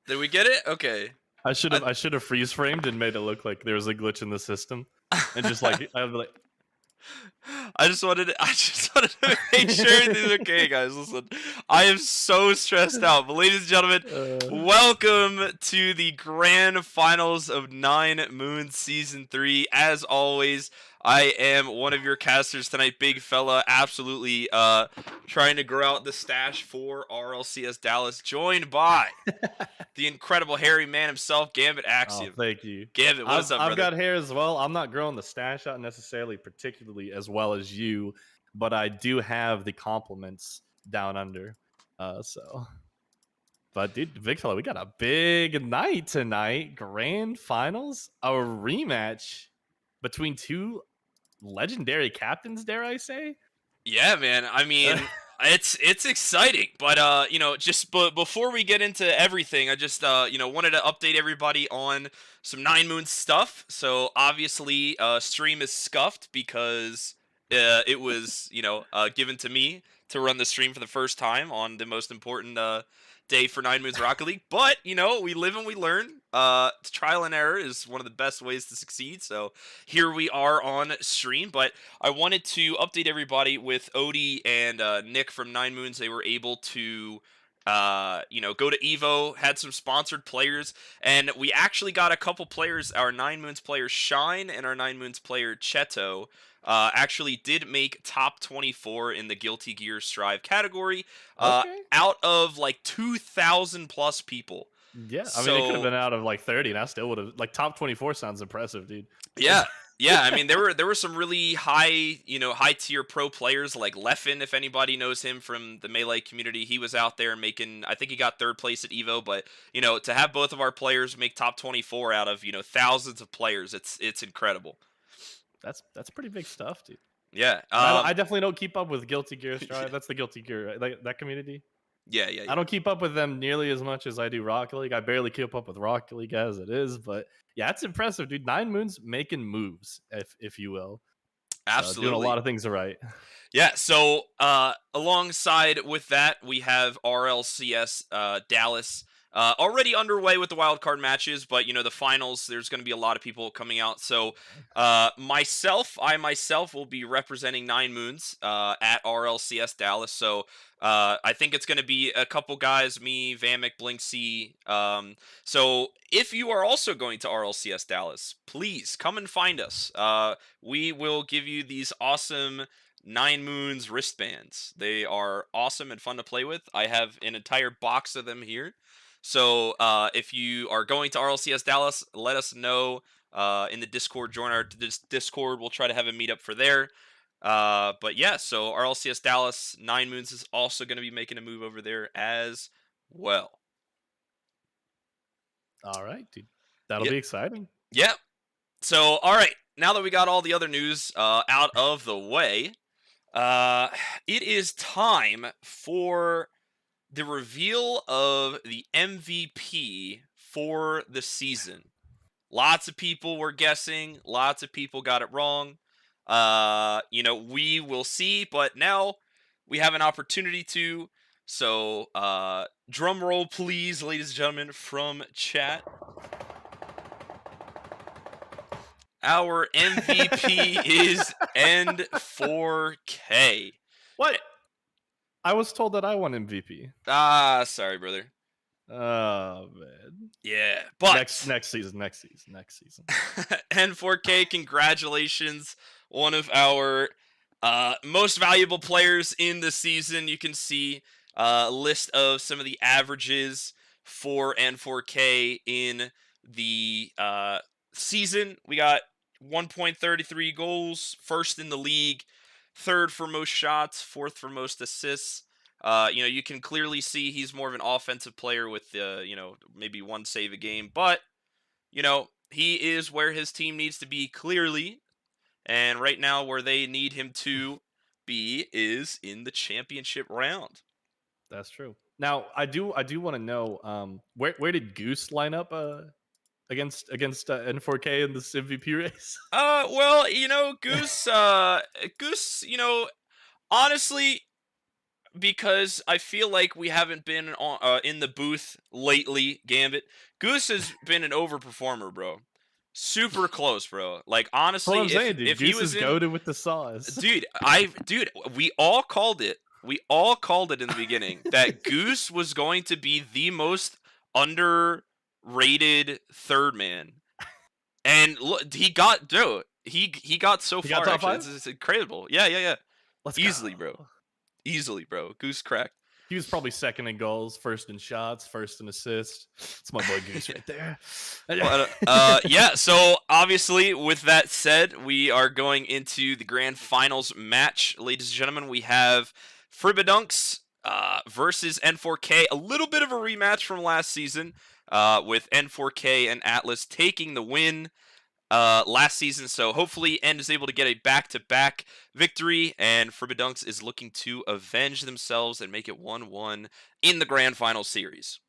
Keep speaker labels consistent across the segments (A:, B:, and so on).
A: Did we get it? Okay.
B: I should have freeze framed and made it look like there was a glitch in the system, and just like I'd be like,
A: I just wanted to make sure everything's okay, guys. Listen, I am so stressed out. But ladies and gentlemen, welcome to the grand finals of 9Moons Season 3. As always, I am one of your casters tonight, big fella, absolutely trying to grow out the stash for RLCS Dallas, joined by the incredible hairy man himself, Gambit Axiom.
B: oh, thank you.
A: Gambit, what's up, brother?
B: I've got hair as well. I'm not growing the stash out necessarily particularly as well as you, but I do have the compliments down under. But dude, big fella, we got a big night tonight. Grand finals, a rematch between two legendary captains, dare I say?
A: Yeah, man. I mean, it's exciting, but just before we get into everything, I just wanted to update everybody on some 9Moons stuff. So obviously, stream is scuffed because it was given to me to run the stream for the first time on the most important day for 9Moons Rocket League. But we live and we learn. Trial and error is one of the best ways to succeed. So here we are on stream. But I wanted to update everybody with Odie and Nick from 9Moons. They were able to go to Evo, had some sponsored players, and we actually got a couple players. Our 9Moons player Shine and our 9Moons player Cheto actually did make top 24 in the Guilty Gear Strive category out of like 2,000 plus people.
B: Yeah, I mean, it could have been out of like 30, and I still would have like top 24 sounds impressive, dude.
A: Yeah. Yeah, I mean there were some really high tier pro players like Leffen, if anybody knows him from the Melee community. He was out there making, I think he got 3rd place at Evo, but to have both of our players make top 24 out of thousands of players, it's incredible.
B: That's pretty big stuff, dude.
A: Yeah,
B: I definitely don't keep up with Guilty Gear Strive. That's the Guilty Gear, that community.
A: Yeah.
B: I don't keep up with them nearly as much as I do Rocket League. I barely keep up with Rocket League as it is, but yeah, it's impressive, dude. 9Moons making moves, if you will.
A: Absolutely.
B: Doing a lot of things right.
A: Yeah, so alongside with that, we have RLCS Dallas already underway with the wildcard matches, but the finals, there's going to be a lot of people coming out. So I myself will be representing 9Moons at RLCS Dallas. So I think it's going to be a couple guys, me, Vamiick, Blinksy. So if you are also going to RLCS Dallas, please come and find us. We will give you these awesome 9Moons wristbands. They are awesome and fun to play with. I have an entire box of them here. So if you are going to RLCS Dallas, let us know in the Discord. Join our Discord. We'll try to have a meetup for there. But yeah, so RLCS Dallas, 9Moons is also going to be making a move over there as well.
B: All right, dude. That'll be exciting.
A: Yeah. So, all right. Now that we got all the other news out of the way, it is time for the reveal of the MVP for the season. Lots of people were guessing. Lots of people got it wrong. We will see, but now we have an opportunity to. So, drum roll, please, ladies and gentlemen, from chat. Our MVP is N4K.
B: What? I was told that I won MVP.
A: Sorry, brother.
B: Oh man.
A: Yeah, but
B: next season.
A: N4K, congratulations. One of our most valuable players in the season. You can see a list of some of the averages for N4K in the season. We got 1.33 goals, first in the league, 3rd for most shots, 4th for most assists. You can clearly see he's more of an offensive player with maybe 1 save a game, but he is where his team needs to be clearly, and right now where they need him to be is in the championship round.
B: That's true. Now I do want to know where did Goose line up against N4K in this MVP race?
A: Well, Goose, honestly, because I feel like we haven't been in the booth lately, Gambit. Goose has been an overperformer, bro. Super close, bro. Like
B: That's what I'm
A: honestly,
B: saying, dude.
A: if he
B: Goose
A: was
B: is
A: in,
B: goaded with the sauce.
A: dude, we all called it. We all called it in the beginning that Goose was going to be the most underrated third man. And look, he got dude, he got so
B: He got
A: far
B: top
A: actually.
B: five.
A: It's incredible. Yeah, yeah, yeah.
B: Let's
A: Easily, bro.
B: go.
A: Easily, bro. Goose cracked.
B: He was probably second in goals, first in shots, first in assists. It's my boy Goose right there.
A: But yeah, so obviously with that said, we are going into the grand finals match, ladies and gentlemen. We have Fribbadunks versus N4K, a little bit of a rematch from last season, with N4K and Atlas taking the win last season. So hopefully N is able to get a back-to-back victory, and Fribbadunks is looking to avenge themselves and make it 1-1 in the grand final series.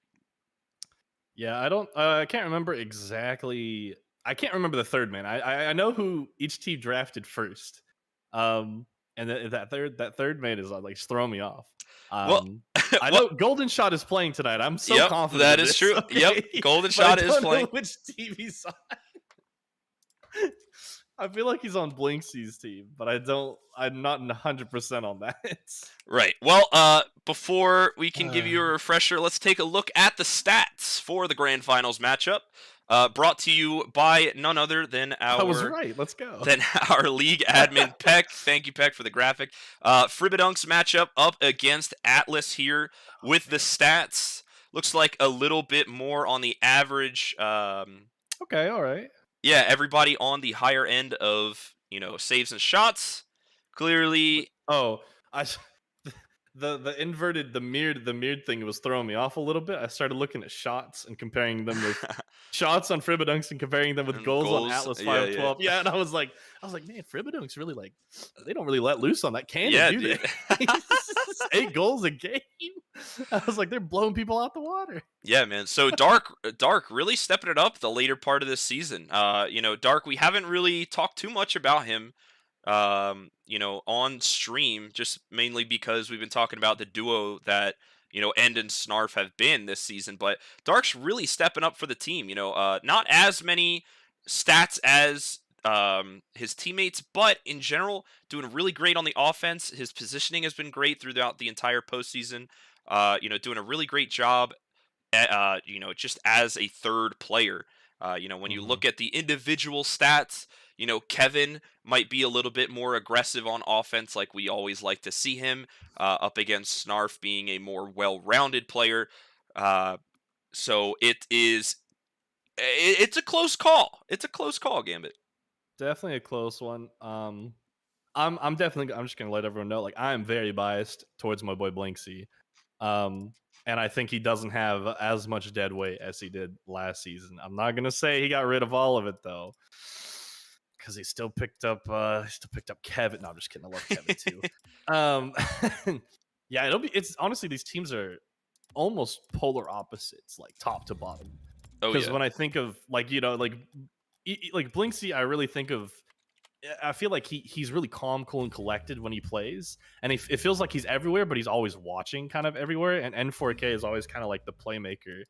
B: Yeah, I can't remember exactly. I can't remember the third man. I know who each team drafted first. And that third man is like just throwing me off.
A: Well,
B: I
A: well,
B: know Golden Shot is playing tonight. I'm so
A: yep,
B: confident
A: that
B: in
A: is
B: this.
A: true. Yep,
B: Okay?
A: Golden
B: But I
A: Shot is
B: don't
A: playing.
B: know which team he's on. I feel like he's on Blinksy's team, but I'm not 100% on that.
A: Right. Well, before we can give you a refresher, let's take a look at the stats for the grand finals matchup. Brought to you by none other than
B: I was right. Let's go.
A: our league admin Peck. Thank you, Peck, for the graphic. Fribbadunks matchup up against Atlas here with the stats. Looks like a little bit more on the average.
B: Okay, all right.
A: Yeah, everybody on the higher end of saves and shots. Clearly,
B: Oh, I the inverted the mirrored thing was throwing me off a little bit. I started looking at shots and comparing them with shots on Fribbadunks and comparing them with
A: and
B: goals on
A: goals.
B: Atlas
A: Yeah,
B: 512. Yeah, and I was like, man, Fribbadunks really they don't really let loose on that cannon,
A: Yeah,
B: do
A: dude.
B: they? 8 goals a game. I was like, they're blowing people out the water.
A: Yeah, man. So Dark really stepping it up the later part of this season. Dark, we haven't really talked too much about him on stream, just mainly because we've been talking about the duo that, End and Snarf have been this season. But Dark's really stepping up for the team. Not as many stats as his teammates, but in general, doing really great on the offense. His positioning has been great throughout the entire postseason. Doing a really great job just as a third player. When you
B: Mhm.
A: look at the individual stats, Kevin might be a little bit more aggressive on offense, like we always like to see him, up against Snarf being a more well-rounded player. So it's a close call. It's a close call, Gambit.
B: Definitely a close one. I'm just gonna let everyone know, like, I am very biased towards my boy Blinksy. And I think he doesn't have as much dead weight as he did last season. I'm not gonna say he got rid of all of it though, because he still picked up Kevin. No, I'm just kidding. I love Kevin too. Um, yeah, it's honestly, these teams are almost polar opposites, like top to bottom.
A: Oh
B: Because
A: yeah,
B: when I think of like Blinksy, I really think of. I feel like he's really calm, cool, and collected when he plays, and it feels like he's everywhere, but he's always watching, kind of everywhere. And N4K is always kind of like the playmaker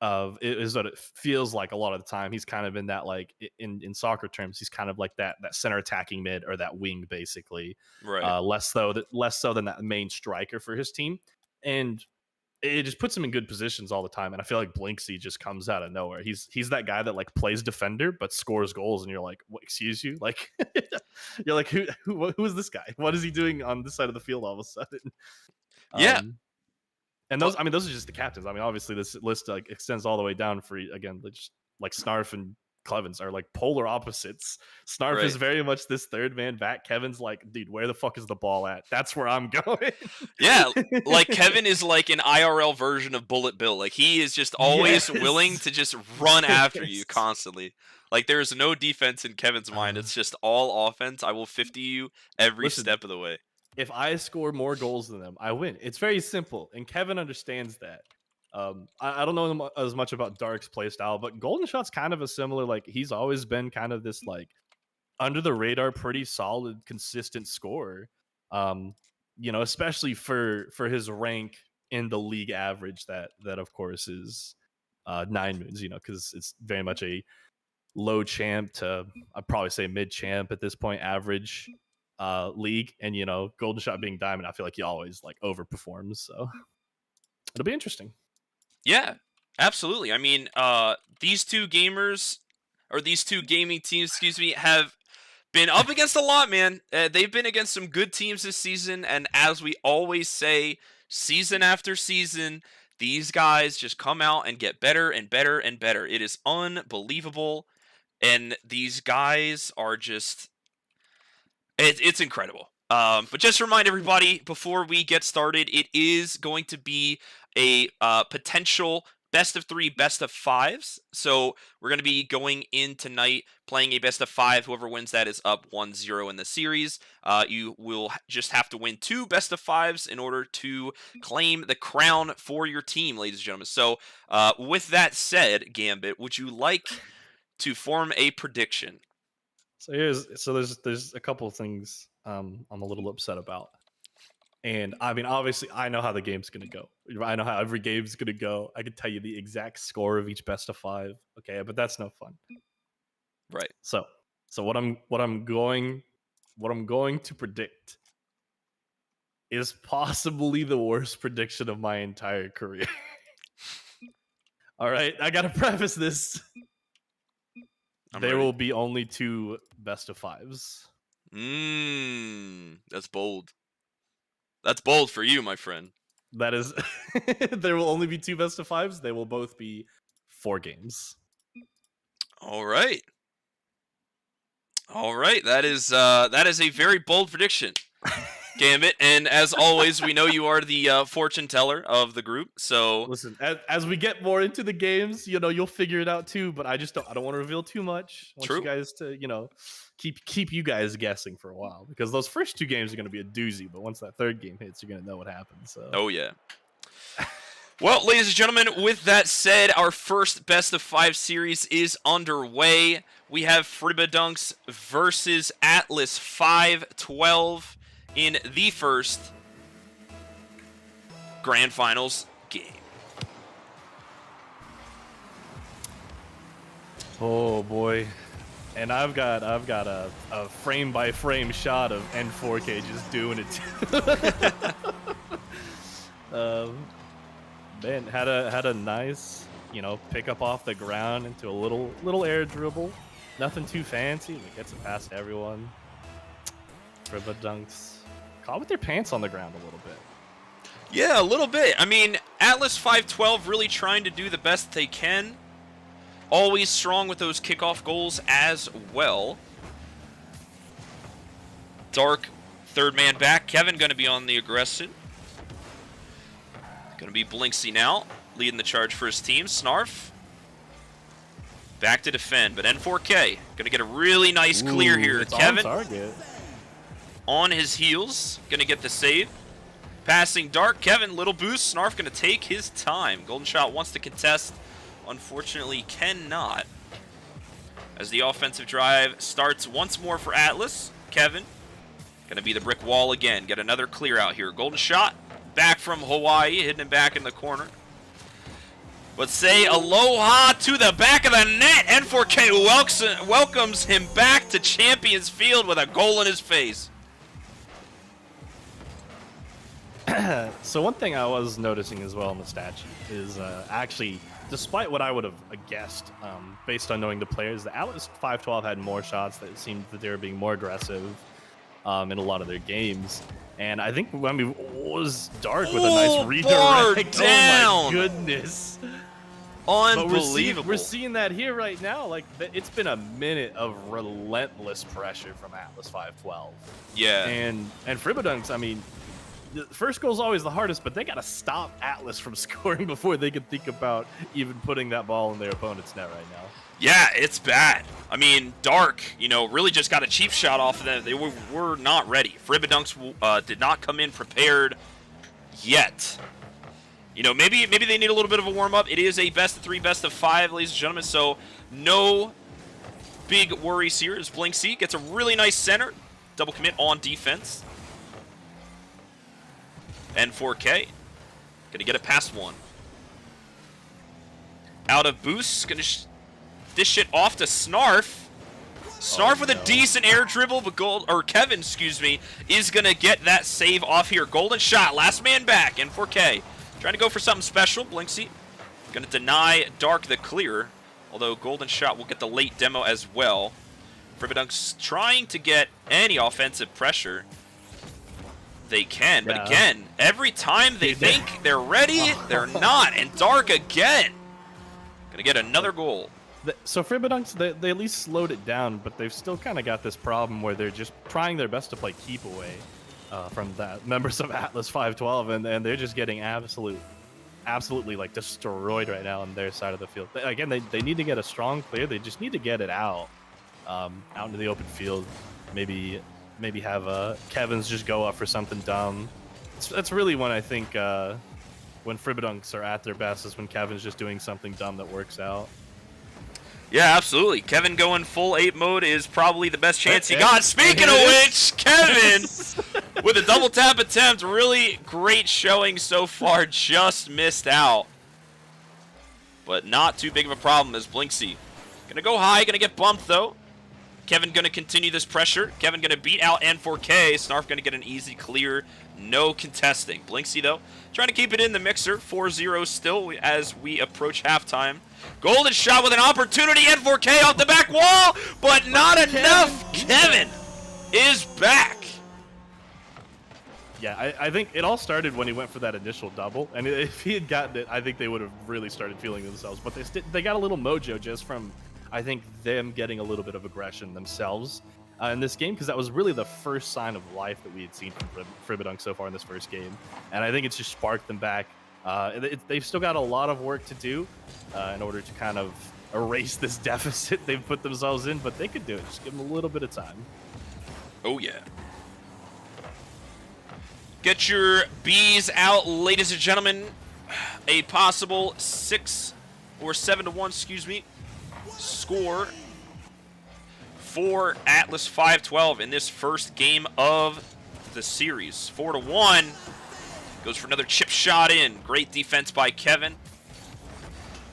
B: of it is what it feels like a lot of the time. He's kind of in that, like, in soccer terms, he's kind of like that center attacking mid or that wing, basically.
A: right.
B: Less so than that main striker for his team, and it just puts him in good positions all the time. And I feel like Blinksy just comes out of nowhere. He's that guy that, like, plays defender but scores goals, and you're like, what, excuse you? Like, you're like, who is this guy? What is he doing on this side of the field all of a sudden?
A: Yeah,
B: Um, and
A: well,
B: those are just the captains. I mean, obviously this list, like, extends all the way down for, again, just like Snarf and Clevens are like polar opposites. Snarf
A: right.
B: is very much this third man back. Kevin's like, dude, where the fuck is the ball at? That's where I'm going.
A: Yeah, like Kevin is like an IRL version of Bullet Bill. Like he is just always willing
B: Yes.
A: to just run after you
B: Yes.
A: constantly. Like there's no defense in Kevin's mind. It's just all offense. I will 50 you every
B: Listen,
A: step of the way.
B: if I score more goals than them, I win. It's very simple, and Kevin understands that. I don't know as much about Dark's playstyle, but Golden Shot's kind of a similar. Like, he's always been kind of this, like, under the radar, pretty solid, consistent scorer. Um, especially for his rank in the league average, that of course is 9Moons, because it's very much a low champ to, I'd probably say mid champ at this point, average league. And Golden Shot being Diamond, I feel like he always like overperforms, so it'll be interesting.
A: Yeah, absolutely. I mean, these two gaming teams, excuse me, have been up against a lot, man. They've been against some good teams this season, and as we always say, season after season, these guys just come out and get better and better and better. It is unbelievable, and these guys are just... It's incredible. But just to remind everybody, before we get started, it is going to be a potential best of 3, best of 5s. So we're going to be going in tonight playing a best of 5. Whoever wins that is up 1-0 in the series. You will just have to win 2 best of 5s in order to claim the crown for your team, ladies and gentlemen. So with that said, Gambit, would you like to form a prediction?
B: So there's a couple of things I'm a little upset about. And I mean, obviously, I know how the game's going to go. I know how every game's going to go. I can tell you the exact score of each best of 5. Okay, but that's no fun.
A: Right.
B: So what I'm going to predict is possibly the worst prediction of my entire career. All right, I got to preface this. There will be only 2 best of 5s.
A: That's bold. That's bold for you, my friend.
B: That is, there will only be 2 best of 5s. They will both be 4 games.
A: All right. That is a very bold prediction, Gambit. And as always, we know you are the fortune teller of the group. So
B: listen, as we get more into the games, you'll figure it out too. But I don't want to reveal too much. I want you guys to, keep you guys guessing for a while, because those first 2 games are going to be a doozy. But once that 3rd game hits, you're going to know what happens. So.
A: Oh yeah. Well, ladies and gentlemen, with that said, our first best of 5 series is underway. We have Fribbadunks versus Atlas 512 in the first Grand Finals game.
B: Oh boy. And I've got a frame by frame shot of N4K just doing it. Man, had a nice, pick up off the ground into a little air dribble. Nothing too fancy, but gets it past everyone. Fribbadunks caught with their pants on the ground a little bit.
A: Yeah, a little bit. I mean, Atlas 512 really trying to do the best they can. Always strong with those kickoff goals as well. Dark, 3rd man back. Kevin going to be on the aggression. Going to be Blinksy now, leading the charge for his team. Snarf back to defend, but N4K going to get a really nice clear here. Kevin on his heels, going to get the save. Passing Dark, Kevin, little boost. Snarf going to take his time. Golden Shot wants to contest, unfortunately cannot. As the offensive drive starts once more for Atlas, Kevin going to be the brick wall again. Get another clear out here. Golden Shot back from Hawaii, hitting him back in the corner. But say aloha to the back of the net. N4K welcomes him back to Champions Field with a goal in his face.
B: So one thing I was noticing as well in the stat sheet is actually, despite what I would have guessed based on knowing the players, the Atlas 512 had more shots. That it seemed that they were being more aggressive in a lot of their games. And I think was Dark with a nice redirect.
A: Down.
B: Oh my goodness.
A: Unbelievable.
B: We're seeing that here right now. Like, it's been a minute of relentless pressure from Atlas 512.
A: Yeah.
B: And Fribbadunks, I mean, the first goal is always the hardest, but they got to stop Atlas from scoring before they can think about even putting that ball in their opponent's net right now.
A: Yeah, it's bad. I mean, Dark, really just got a cheap shot off of them. They were not ready. Fribbadunks did not come in prepared yet. Maybe they need a little bit of a warm-up. It is a best of 3, best of 5, ladies and gentlemen, so no big worries here as Blinksy gets a really nice center. Double commit on defense. N4K. Gonna get it past one. Out of boost. Gonna dish it off to Snarf. Snarf with a decent air dribble, but Kevin, excuse me, is going to get that save off here. Golden shot, last man back, N4K. Trying to go for something special. Blinksy going to deny Dark the clear, although Golden shot will get the late demo as well. Fribbadunks trying to get any offensive pressure they can, but again, every time they think they're ready, they're not. And Dark again. Going to get another goal.
B: So Fribbadunks, they at least slowed it down, but they've still kind of got this problem where they're just trying their best to play keep away from that members of Atlas 512, and they're just getting absolutely like destroyed right now on their side of the field. Again, they need to get a strong clear. They just need to get it out into the open field. Maybe have Kevin's just go up for something dumb. That's really when I think when Fribbadunks are at their best is when Kevin's just doing something dumb that works out.
A: Yeah, absolutely. Kevin going full 8 mode is probably the best chance he got. Speaking of which, Kevin with a double tap attempt. Really great showing so far. Just missed out. But not too big of a problem as Blinksy. Going to go high. Going to get bumped, though. Kevin going to continue this pressure. Kevin going to beat out N4K. Snarf going to get an easy clear. No contesting. Blinksy, though, trying to keep it in the mixer. 4-0 still as we approach halftime. Golden shot with an opportunity. N4K off the back wall, but not enough. Kevin is back.
B: Yeah, I think it all started when he went for that initial double, and if he had gotten it, I think they would have really started feeling themselves. But they got a little mojo just from, I think, them getting a little bit of aggression themselves in this game, because that was really the first sign of life that we had seen from Fribbadunks so far in this first game, and I think it's just sparked them back. They've still got a lot of work to do in order to kind of erase this deficit they've put themselves in, but they could do it. Just give them a little bit of time.
A: Oh, yeah. Get your Bs out, ladies and gentlemen. A possible 6 or 7-1, excuse me, score for Atlas 512 in this first game of the series. 4-1. Goes for another chip shot in. Great defense by Kevin.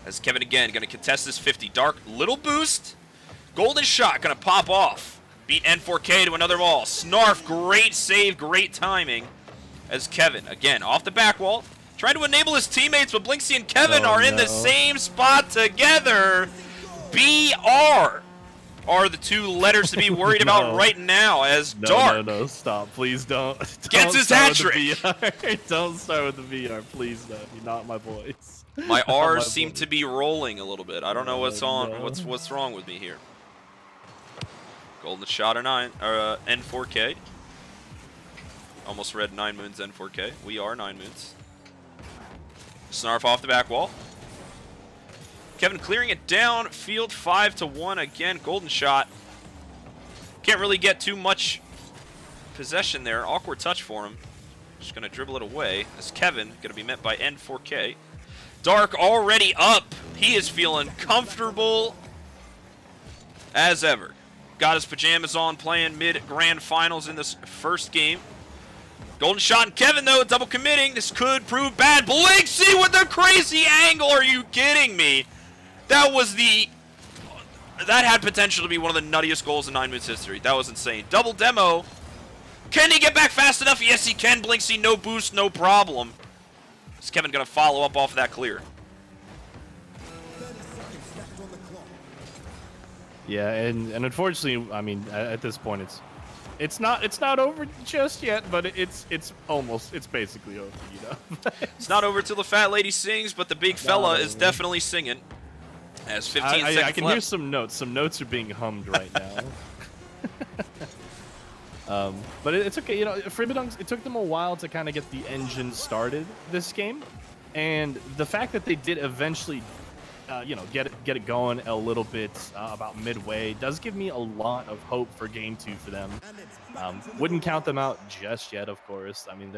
A: As Kevin again going to contest this 50. Dark, little boost. Golden shot going to pop off. Beat N4K to another ball. Snarf, great save, great timing. As Kevin, again, off the back wall. Trying to enable his teammates, but Blinksy and Kevin are in the same spot together. BR are the two letters to be worried about right now as Dark.
B: No, stop. Please don't.
A: Gets his hat trick.
B: Don't start with the VR, please. No, you're not my voice.
A: My R's seem to be rolling a little bit. I don't know what's on. What's wrong with me here? Golden shot or N4K. Almost read 9Moons N4K. We are 9Moons. Snarf off the back wall. Kevin clearing it down. Field 5-1 again. Golden shot. Can't really get too much possession there. Awkward touch for him. Just going to dribble it away. As Kevin going to be met by N4K. Dark already up. He is feeling comfortable as ever. Got his pajamas on, playing mid-grand finals in this first game. Golden shot and Kevin, though, double committing. This could prove bad. Blinksy with the crazy angle. Are you kidding me? That had potential to be one of the nuttiest goals in 9Moons history. That was insane. Double demo. Can he get back fast enough? Yes, he can. Blinksy, no boost, no problem. Is Kevin going to follow up off of that clear?
B: Yeah, and unfortunately, I mean, at this point, it's not over just yet, but it's basically over, you know.
A: It's not over till the fat lady sings, but the big fella is definitely singing. As 15 seconds
B: I can
A: left.
B: hear some notes. Some notes are being hummed right now. But it's okay. You know, Fribbadunks, it took them a while to kind of get the engine started this game, and the fact that they did eventually, get it going a little bit about midway does give me a lot of hope for Game 2 for them. Wouldn't count them out just yet, of course. I mean,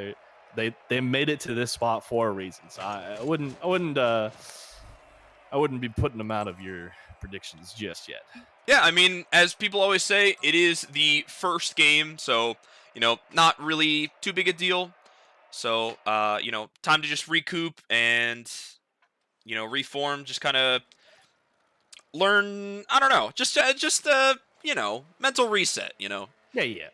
B: they made it to this spot for a reason. So I wouldn't be putting them out of your predictions just yet.
A: Yeah, I mean, as people always say, it is the first game, so, not really too big a deal. So, you know, time to just recoup and, you know, reform, just kind of learn, I don't know, you know, mental reset, you know.
B: Yeah, yeah.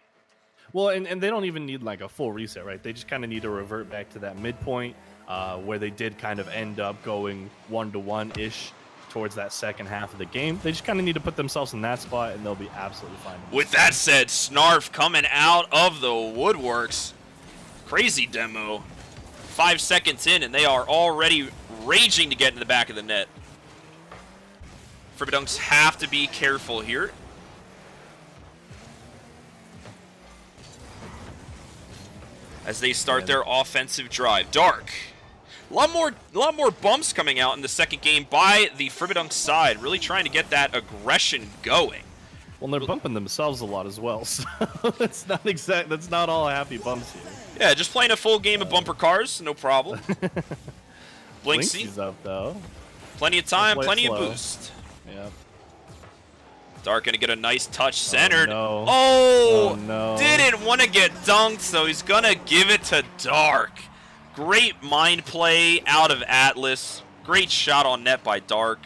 B: Well, and they don't even need like a full reset, right? They just kind of need to revert back to that midpoint where they did kind of end up going 1-1 ish towards that second half of the game. They just kind of need to put themselves in that spot, and they'll be absolutely fine.
A: With that said, Snarf coming out of the woodworks. Crazy demo. 5 seconds in, and they are already raging to get in the back of the net. Fribbadunks have to be careful here. As they start their offensive drive. Dark. A lot more bumps coming out in the second game by the Fribbadunks side. Really trying to get that aggression going.
B: Well, they're bumping themselves a lot as well, so that's not all happy bumps here.
A: Yeah, just playing a full game of bumper cars, no problem.
B: Blinksey's up though.
A: Plenty of time, plenty of boost.
B: Yep.
A: Dark gonna get a nice touch centered.
B: Oh, no.
A: Oh,
B: no.
A: Didn't want to get dunked, so he's gonna give it to Dark. Great mind play out of Atlas. Great shot on net by Dark.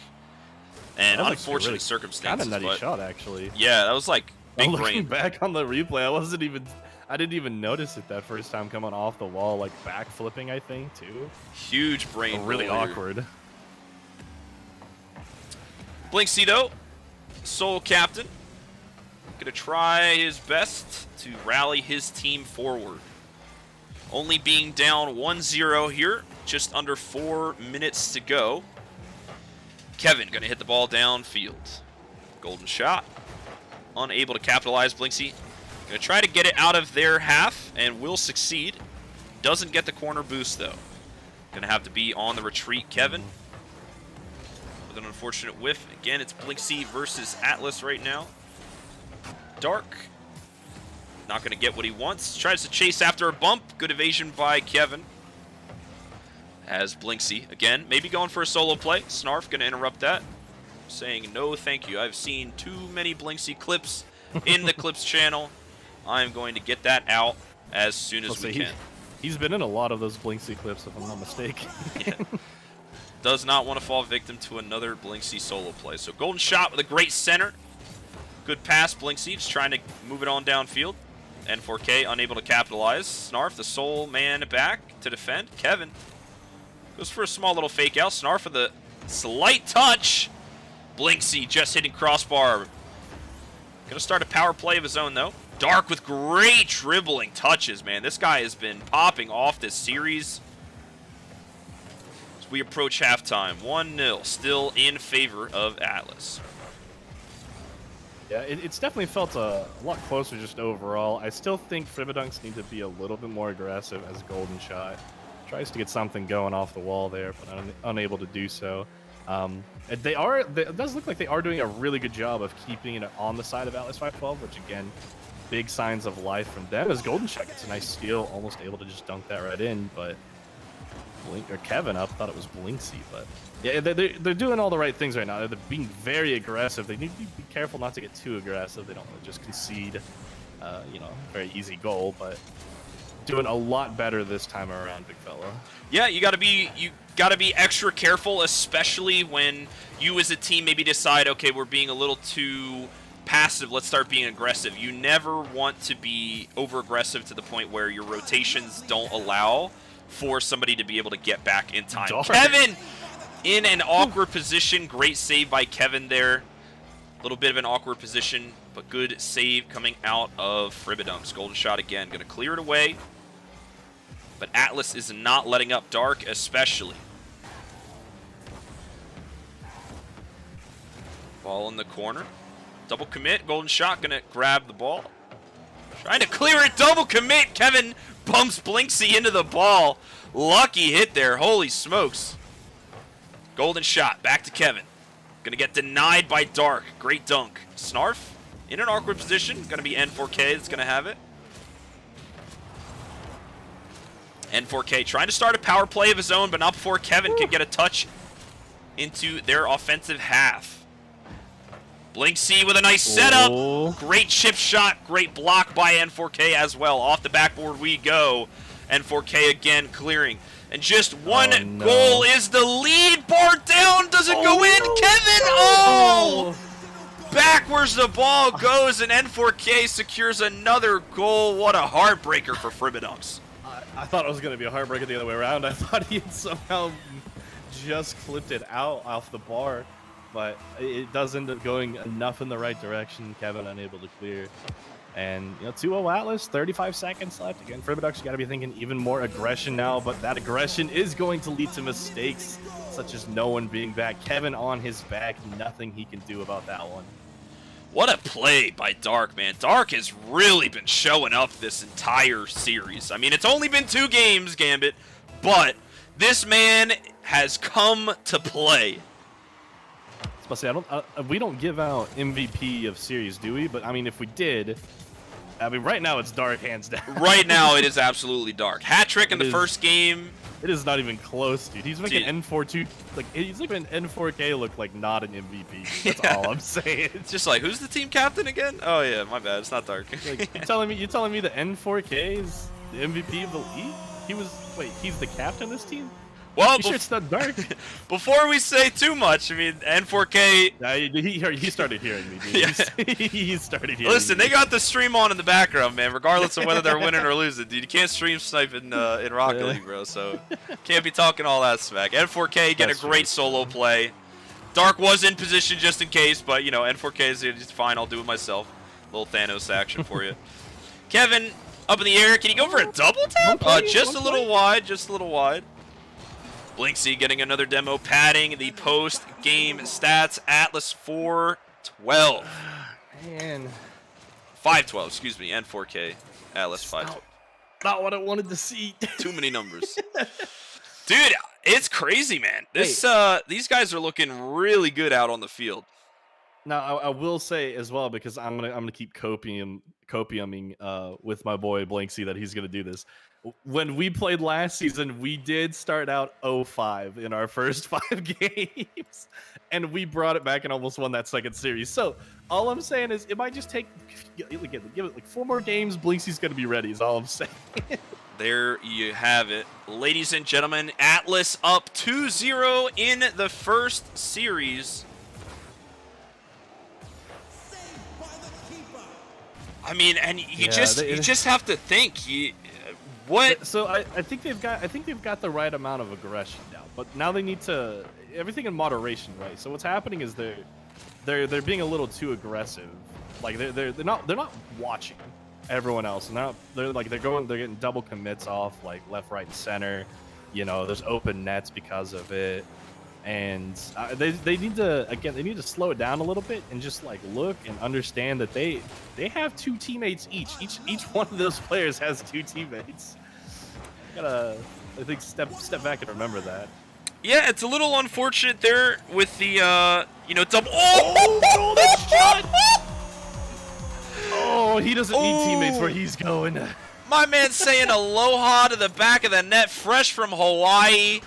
A: And unfortunate circumstances.
B: Kind of nutty shot, actually.
A: Yeah, that was like big brain.
B: Looking back on the replay, I didn't even notice it that first time coming off the wall, like back flipping, I think, too.
A: Huge brain.
B: Really awkward.
A: Blinksey, though, sole captain, gonna try his best to rally his team forward. Only being down 1-0 here, just under 4 minutes to go. Kevin gonna hit the ball downfield. Golden shot. Unable to capitalize. Blinksey gonna try to get it out of their half and will succeed. Doesn't get the corner boost though. Gonna have to be on the retreat, Kevin. With an unfortunate whiff. Again, it's Blinksey versus Atlas right now. Dark. Not gonna get what he wants. Tries to chase after a bump. Good evasion by Kevin. As Blinksey, again, maybe going for a solo play. Snarf gonna interrupt that. Saying no thank you. I've seen too many Blinksey clips in the clips channel. I'm going to get that out as soon as we can.
B: He's been in a lot of those Blinksey clips, if I'm not mistaken.
A: Yeah. Does not want to fall victim to another Blinksey solo play. So golden shot with a great center. Good pass, Blinksey, just trying to move it on downfield. N4K unable to capitalize. Snarf, the sole man back to defend. Kevin goes for a small little fake out. Snarf with a slight touch. Blinksey just hitting crossbar. Gonna start a power play of his own, though. Dark with great dribbling touches, man. This guy has been popping off this series. As we approach halftime, 1-0, still in favor of Atlas.
B: Yeah, it's definitely felt a lot closer just overall. I still think Fribbadunks need to be a little bit more aggressive as Golden Shot tries to get something going off the wall there, but unable to do so. It does look like they are doing a really good job of keeping it on the side of Atlas 512, which again, big signs of life from them. As Golden Shot gets a nice steal, almost able to just dunk that right in, but Kevin up, thought it was Blinksey, but yeah, they're doing all the right things right now. They're being very aggressive. They need to be careful not to get too aggressive. They don't want to just concede, very easy goal, but doing a lot better this time around, big fella.
A: Yeah, you gotta be extra careful, especially when you as a team maybe decide, okay, we're being a little too passive, let's start being aggressive. You never want to be over aggressive to the point where your rotations don't allow for somebody to be able to get back in time.
B: Dark.
A: Kevin in an awkward position. Great save by Kevin there. A little bit of an awkward position, but good save coming out of Fribbadunks. Golden shot again. Going to clear it away. But Atlas is not letting up. Dark especially. Ball in the corner. Double commit. Golden shot. Going to grab the ball. Trying to clear it. Double commit. Kevin bumps Blinksey into the ball. Lucky hit there. Holy smokes. Golden shot. Back to Kevin. Going to get denied by Dark. Great dunk. Snarf in an awkward position. Going to be N4K that's going to have it. N4K trying to start a power play of his own, but not before Kevin can get a touch into their offensive half. Blinksey with a nice setup. Great chip shot. Great block by N4K as well. Off the backboard we go. N4K again clearing. And just one
B: Oh, no.
A: goal is the lead. Bar down. Does it go in?
B: no.
A: Kevin! Oh! Backwards the ball goes, and N4K secures another goal. What a heartbreaker for Fribbadunks.
B: I thought it was going to be a heartbreaker the other way around. I thought he had somehow just clipped it out off the bar, but it does end up going enough in the right direction. Kevin unable to clear. And, 2-0 Atlas, 35 seconds left. Again, Fribbadunks got to be thinking even more aggression now, but that aggression is going to lead to mistakes, such as no one being back. Kevin on his back, nothing he can do about that one.
A: What a play by Dark, man. Dark has really been showing up this entire series. I mean, it's only been 2 games, Gambit, but this man has come to play.
B: I was about to say, we don't give out MVP of series, do we? But, I mean, if we did, I mean, right now it's Dark, hands down.
A: Right now, it is absolutely Dark. Hat trick in the first game.
B: It is not even close, dude. He's making N42, like, he's making N4K look like not an MVP. That's all I'm saying.
A: It's just like, who's the team captain again? Oh yeah, my bad. It's not Dark.
B: Like, you're telling me the N4K is the MVP of the league? He's the captain of this team?
A: Well,
B: sure it's not Dark.
A: Before we say too much, I mean, N4K.
B: He started hearing me, dude.
A: Yeah.
B: He started hearing
A: Listen,
B: me.
A: they got the stream on in the background, man. Regardless of whether they're winning or losing, dude, you can't stream snipe in Rocket League, bro. So can't be talking all that smack. N4K get a great solo play. Dark was in position just in case, but N4K is just fine. I'll do it myself. Little Thanos action for you. Kevin up in the air. Can he go for a double tap? Just a little wide. Just a little wide. Blinksy getting another demo, padding the post-game stats. Atlas 412.
B: Man.
A: 512, excuse me, and 4K. Atlas 512.
B: Not what I wanted to see.
A: Too many numbers. Dude, it's crazy, man. These guys are looking really good out on the field.
B: Now, I will say as well, because I'm gonna keep copiuming with my boy Blinksy that he's gonna do this. When we played last season, we did start out 0-5 in our first 5 games, and we brought it back and almost won that second series. So all I'm saying is it might just take give it like 4 more games. Blinksy's gonna be ready. Is all I'm saying.
A: There you have it, ladies and gentlemen. Atlas up 2-0 in the first series. I mean, and you just have to think. What?
B: So I think they've got the right amount of aggression now, but now they need to everything in moderation, right? So what's happening is they're being a little too aggressive. Like they're not watching everyone else, and they're getting double commits off like left, right, and center. There's open nets because of it, and they need to slow it down a little bit and just like look and understand that they have 2 teammates each one of those players has 2 teammates. Gotta, I think, step back and remember that.
A: Yeah, it's a little unfortunate there with the double.
B: Golden shot! Oh, he doesn't need teammates where he's going.
A: My man saying aloha to the back of the net, fresh from Hawaii.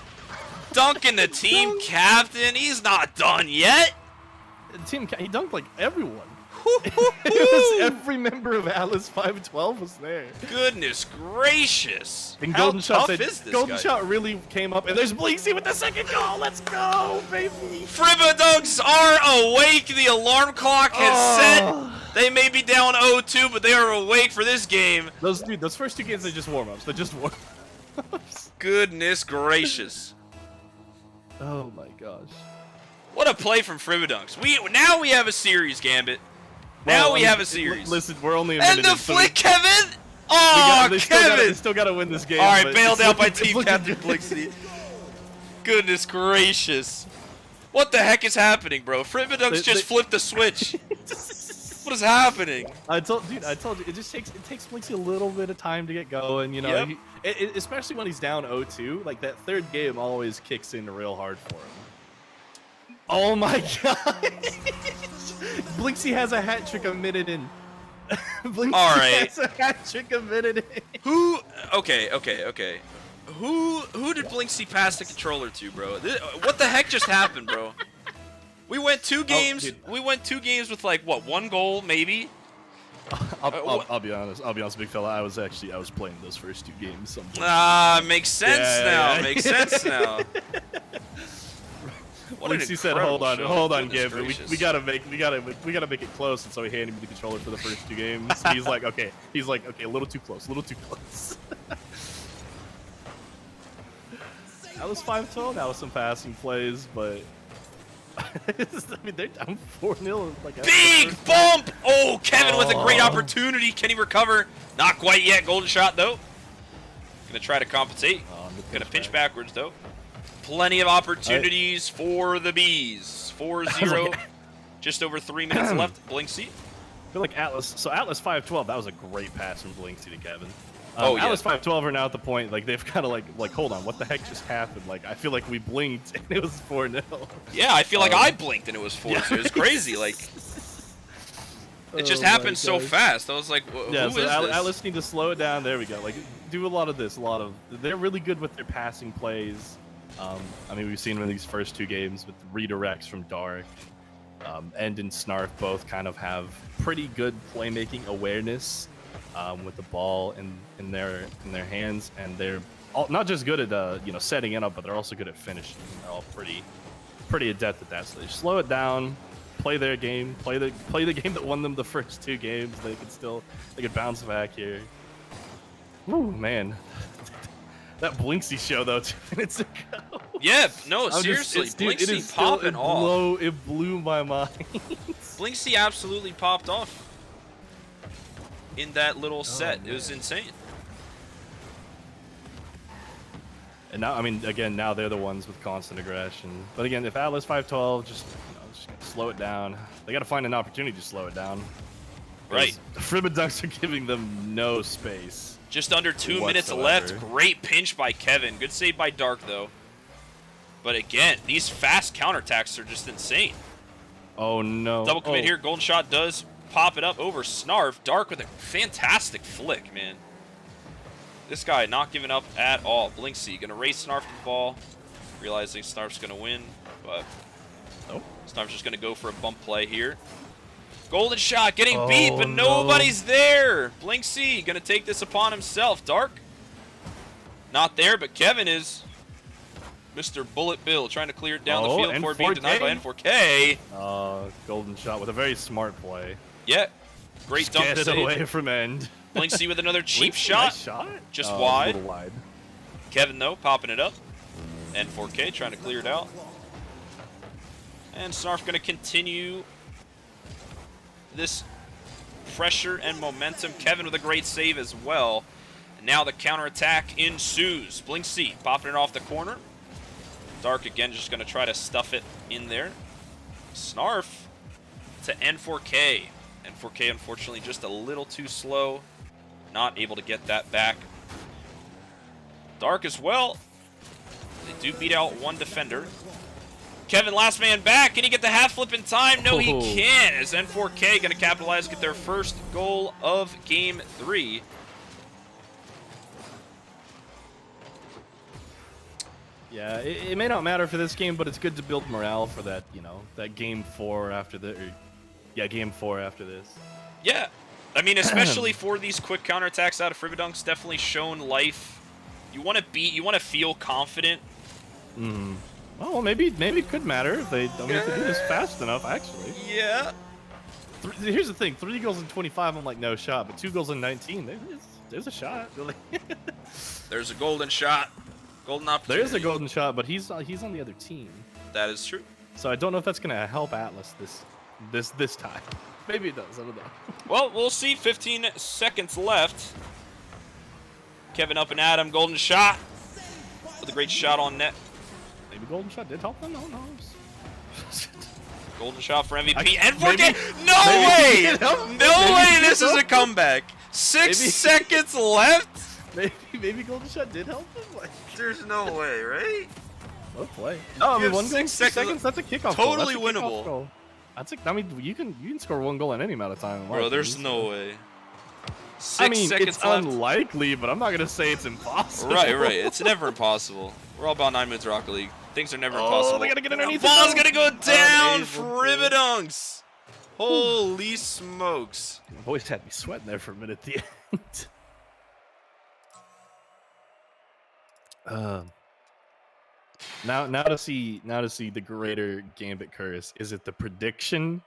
A: Dunking the team captain. He's not done yet.
B: He dunked like everyone. It was every member of Atlas 512 was there.
A: Goodness gracious.
B: And
A: How tough is this
B: Golden
A: guy?
B: Shot really came up, and there's Blinksy with the second goal. Let's go, baby.
A: Fribbadunks are awake. The alarm clock has set. They may be down 0-2, but they are awake for this game.
B: Those first 2 games are just warm-ups. They're just warm-ups.
A: Goodness gracious.
B: Oh my gosh.
A: What a play from Fribbadunks. Now we have a series, Gambit. Now we have a series.
B: Listen, we're only a minute
A: and the
B: in,
A: flick, Kevin! Oh, Kevin!
B: They still got to win this game.
A: All right, bailed out by team captain Blinksy. Goodness gracious. What the heck is happening, bro? Fribbadunks just flipped the switch. What is happening?
B: I told you, it takes Blinksy a little bit of time to get going,
A: Yep.
B: Especially when he's down 0-2. Like, that third game always kicks in real hard for him. Oh my god! Blinksy has a hat trick a minute in. Blinksy has a hat trick a minute in.
A: Okay. Who did Blinksy pass the controller to, bro? What the heck just happened, bro? We went 2 games. We went 2 games with like what, 1 goal maybe?
B: I'll be honest. I'll be honest, big fella. I was playing those first 2 games.
A: Makes sense now. Makes sense now. What an
B: He said, "Hold on, Gib. We gotta make it close." And so he handed me the controller for the first 2 games. And he's like, "Okay." He's like, "Okay, a little too close. That was 5-12. That was some passing plays, but I mean, they're down 4-0. Like,
A: big bump! Oh, Kevin with a great opportunity. Can he recover? Not quite yet. Golden shot though. Gonna try to compensate. Gonna pinch backwards though. Plenty of opportunities for the Bees. 4-0. Just over 3 minutes left. Blinksy.
B: I feel like Atlas. So Atlas 5-12. That was a great pass from Blinksy to Kevin.
A: Atlas
B: 5-12 are now at the point like they've kind of like hold on, what the heck just happened? Like I feel like we blinked and it was 4-0.
A: Yeah, I feel like I blinked and it was 4-0. It was crazy. Like it just happened so fast. I was like, who is this?
B: Atlas need to slow it down. There we go. Like do a lot of this. They're really good with their passing plays. I mean, we've seen them in these first 2 games with redirects from Dark. End and Snarf both kind of have pretty good playmaking awareness with the ball in their hands, and they're all, not just good at setting it up, but they're also good at finishing. They're all pretty adept at that. So they slow it down, play their game, play the game that won them the first 2 games. They could bounce back here. Ooh, man. That Blinksy show though 2 minutes ago.
A: Yeah, no, seriously, Blinksy popping off.
B: It blew my mind.
A: Blinksy absolutely popped off in that little set. It was insane.
B: And now, I mean, again, now they're the ones with constant aggression. But again, if Atlas 5-12 just slow it down, they got to find an opportunity to slow it down.
A: Right.
B: The Fribbadunks are giving them no space.
A: Just under 2 minutes left. Great pinch by Kevin. Good save by Dark, though. But again, these fast counterattacks are just insane.
B: Oh, no.
A: Double commit here. Golden shot does pop it up over Snarf. Dark with a fantastic flick, man. This guy not giving up at all. Blinksy going to race Snarf to the ball. Realizing Snarf's going to win. But Snarf's just going to go for a bump play here. Golden shot getting beat, but nobody's there. Blinksy going to take this upon himself. Dark not there, but Kevin is. Mr. Bullet Bill trying to clear it down the field before being denied by N4K.
B: Golden shot with a very smart play.
A: Yeah. Great dunk
B: Get it
A: save.
B: away from End.
A: Blinksy with another cheap shot.
B: Nice shot.
A: Just
B: A
A: wide.
B: little wide.
A: Kevin, though, popping it up. N4K trying to clear it out. And Snarf going to continue this pressure and momentum. Kevin with a great save as well. And now the counterattack ensues. Blinksy popping it off the corner. Dark again just going to try to stuff it in there. Snarf to N4K. N4K unfortunately just a little too slow. Not able to get that back. Dark as well. They do beat out one defender. Kevin, last man back. Can he get the half flip in time? No, he can't. As N4K going to capitalize, get their first goal of Game 3.
B: Yeah, it may not matter for this game, but it's good to build morale for that, that Game 4 after Game 4 after this.
A: Yeah. I mean, especially for these quick counterattacks out of Fribbadunks, definitely shown life. You want to feel confident.
B: Well, maybe it could matter if they don't get to do this fast enough, actually.
A: Yeah.
B: Here's the thing, 3 goals in 25, I'm like, no shot, but 2 goals in 19, there's a shot.
A: There's a golden shot. Golden opportunity.
B: There's a golden shot, but he's on the other team.
A: That is true.
B: So I don't know if that's gonna help Atlas this time. Maybe it does. I don't know.
A: Well, we'll see. 15 seconds left. Kevin up and at him. Golden shot. With a great shot on net.
B: Maybe golden shot did help them. No, no.
A: Golden shot for MVP. And no way! No way! This is a comeback. 6 seconds left.
B: Maybe golden shot did help them. Like,
A: there's no way, right?
B: Well play. Oh, I mean, 1 goal in 6 seconds. That's a kickoff.
A: Totally
B: goal. That's
A: winnable.
B: Goal. I mean, you can score 1 goal in any amount of time.
A: Bro, there's no way. 6
B: I mean,
A: seconds
B: it's
A: left.
B: Unlikely, but I'm not gonna say it's impossible.
A: Right. It's never impossible. We're all about 9Moons Rocket League. Things are never impossible.
B: They gotta get underneath.
A: The ball's gonna go down. Fribbadunks. Holy smokes.
B: My boys had me sweating there for a minute at the end. Now to see the greater Gambit curse. Is it the prediction?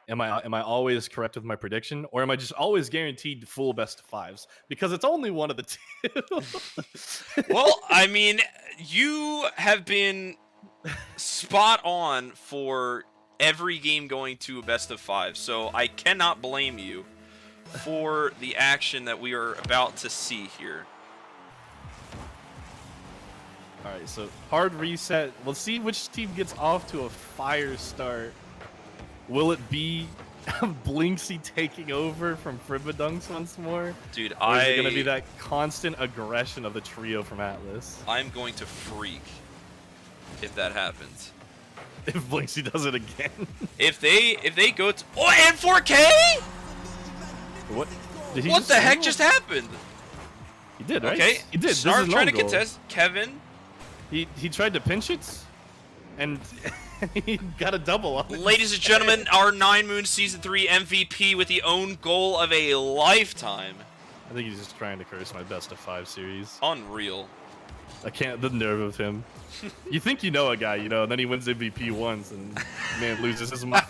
B: Am I always correct with my prediction, or am I just always guaranteed full best of fives? Because it's only one of the two.
A: Well, I mean, you have been spot on for every game going to a best of five, so I cannot blame you for the action that we are about to see here.
B: All right, so hard reset. We'll see which team gets off to a fire start. Will it be Blinksy taking over from Fribbadunks once more?
A: Dude,
B: or is it going to be that constant aggression of the trio from Atlas?
A: I'm going to freak if that happens.
B: If Blinksy does it again.
A: If they go to and 4K?
B: What? Did he
A: what the heck just happened?
B: He did, right?
A: Okay.
B: He did.
A: Snarf trying to contest. Kevin.
B: He tried to pinch it, and he got a double on it.
A: Ladies and gentlemen, our 9Moons Season 3 MVP with the own goal of a lifetime.
B: I think he's just trying to curse my best of five series.
A: Unreal.
B: I can't. The nerve of him. You think you know a guy, and then he wins MVP once, and man loses his mind.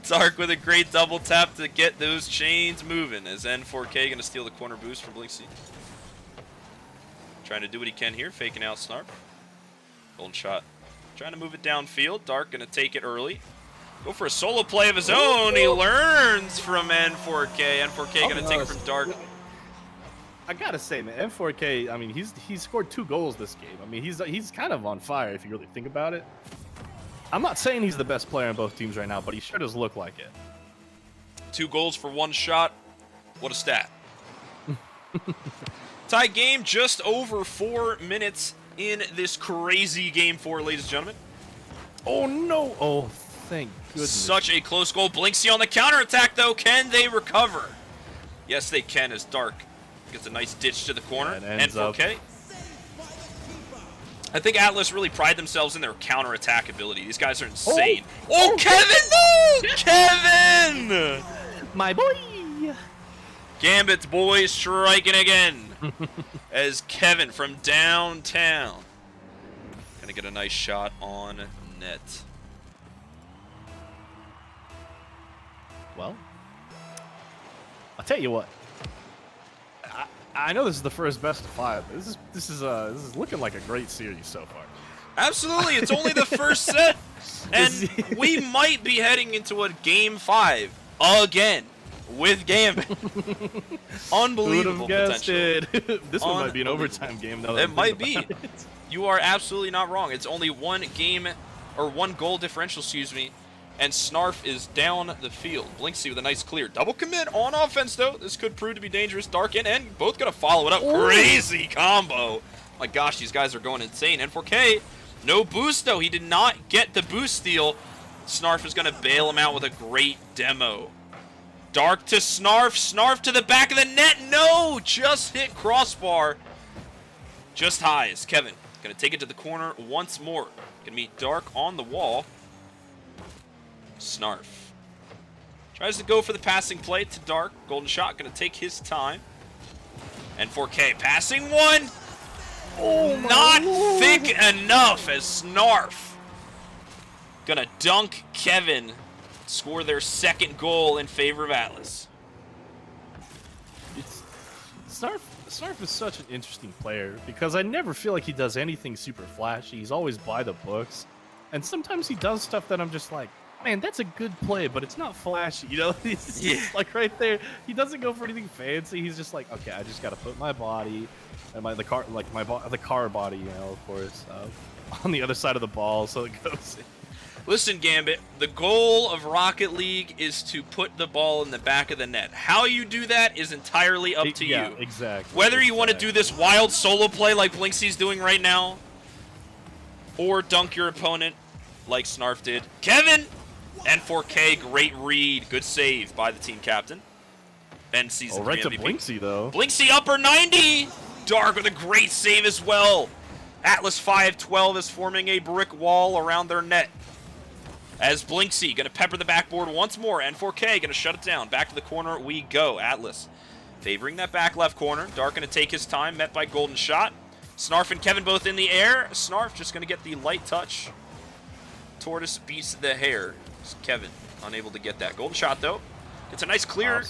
A: Dark with a great double tap to get those chains moving. As N4K going to steal the corner boost from Blinksy. Trying to do what he can here, faking out Snarf. Golden shot. Trying to move it downfield. Dark going to take it early. Go for a solo play of his own. He learns from N4K. N4K going to take it from Dark.
B: I gotta say, man, M4K. I mean, he's scored 2 goals this game. I mean, he's kind of on fire if you really think about it. I'm not saying he's the best player on both teams right now, but he sure does look like it.
A: 2 goals for 1 shot. What a stat. Tie game, just over 4 minutes in this crazy game 4, ladies and gentlemen.
B: Oh no! Oh, thank goodness.
A: Such a close goal. Blinksy on the counterattack, though. Can they recover? Yes, they can, as Dark gets a nice ditch to the corner. And 4K. I think Atlas really pride themselves in their counterattack ability. These guys are insane. Oh, Kevin! Kevin!
B: My boy!
A: Gambit's boys striking again. As Kevin from downtown. Gonna get a nice shot on net.
B: Well, I'll tell you what. I know this is the first best of 5, but this is looking like a great series so far.
A: Absolutely, it's only the first set, and we might be heading into a game 5 again with Gambit. Unbelievable potential.
B: This one might be an overtime game though.
A: It might be. You are absolutely not wrong. It's only 1 game or 1 goal differential, excuse me. And Snarf is down the field. Blinksy with a nice clear. Double commit on offense, though. This could prove to be dangerous. Dark in and both going to follow it up. Ooh. Crazy combo. My gosh, these guys are going insane. N4K, no boost, though. He did not get the boost steal. Snarf is going to bail him out with a great demo. Dark to Snarf. Snarf to the back of the net. No! Just hit crossbar. Just high as Kevin. Going to take it to the corner once more. Going to meet Dark on the wall. Snarf tries to go for the passing play to Dark. Golden shot, going to take his time. And 4K passing one. Oh, not thick enough as Snarf going to dunk Kevin. Score their 2nd goal in favor of Atlas.
B: Snarf is such an interesting player because I never feel like he does anything super flashy. He's always by the books. And sometimes he does stuff that I'm just like, man, that's a good play, but it's not flashy, He's just like right there. He doesn't go for anything fancy. He's just like, okay, I just got to put my body and the car body, of course, on the other side of the ball so it goes in.
A: Listen, Gambit, the goal of Rocket League is to put the ball in the back of the net. How you do that is entirely up to you.
B: Exactly.
A: Whether you want to do this wild solo play like Blinksy's doing right now, or dunk your opponent like Snarf did. Kevin! N4K, great read. Good save by the team captain. Ben season
B: right
A: MVP.
B: to Blinksy, though.
A: Blinksy upper 90! Dark with a great save as well. Atlas 512 is forming a brick wall around their net. As Blinksy going to pepper the backboard once more. N4K going to shut it down. Back to the corner we go. Atlas favoring that back left corner. Dark going to take his time, met by Golden Shot. Snarf and Kevin both in the air. Snarf just going to get the light touch. Tortoise beats the hair. Kevin unable to get that. Golden Shot, though. It's a nice clear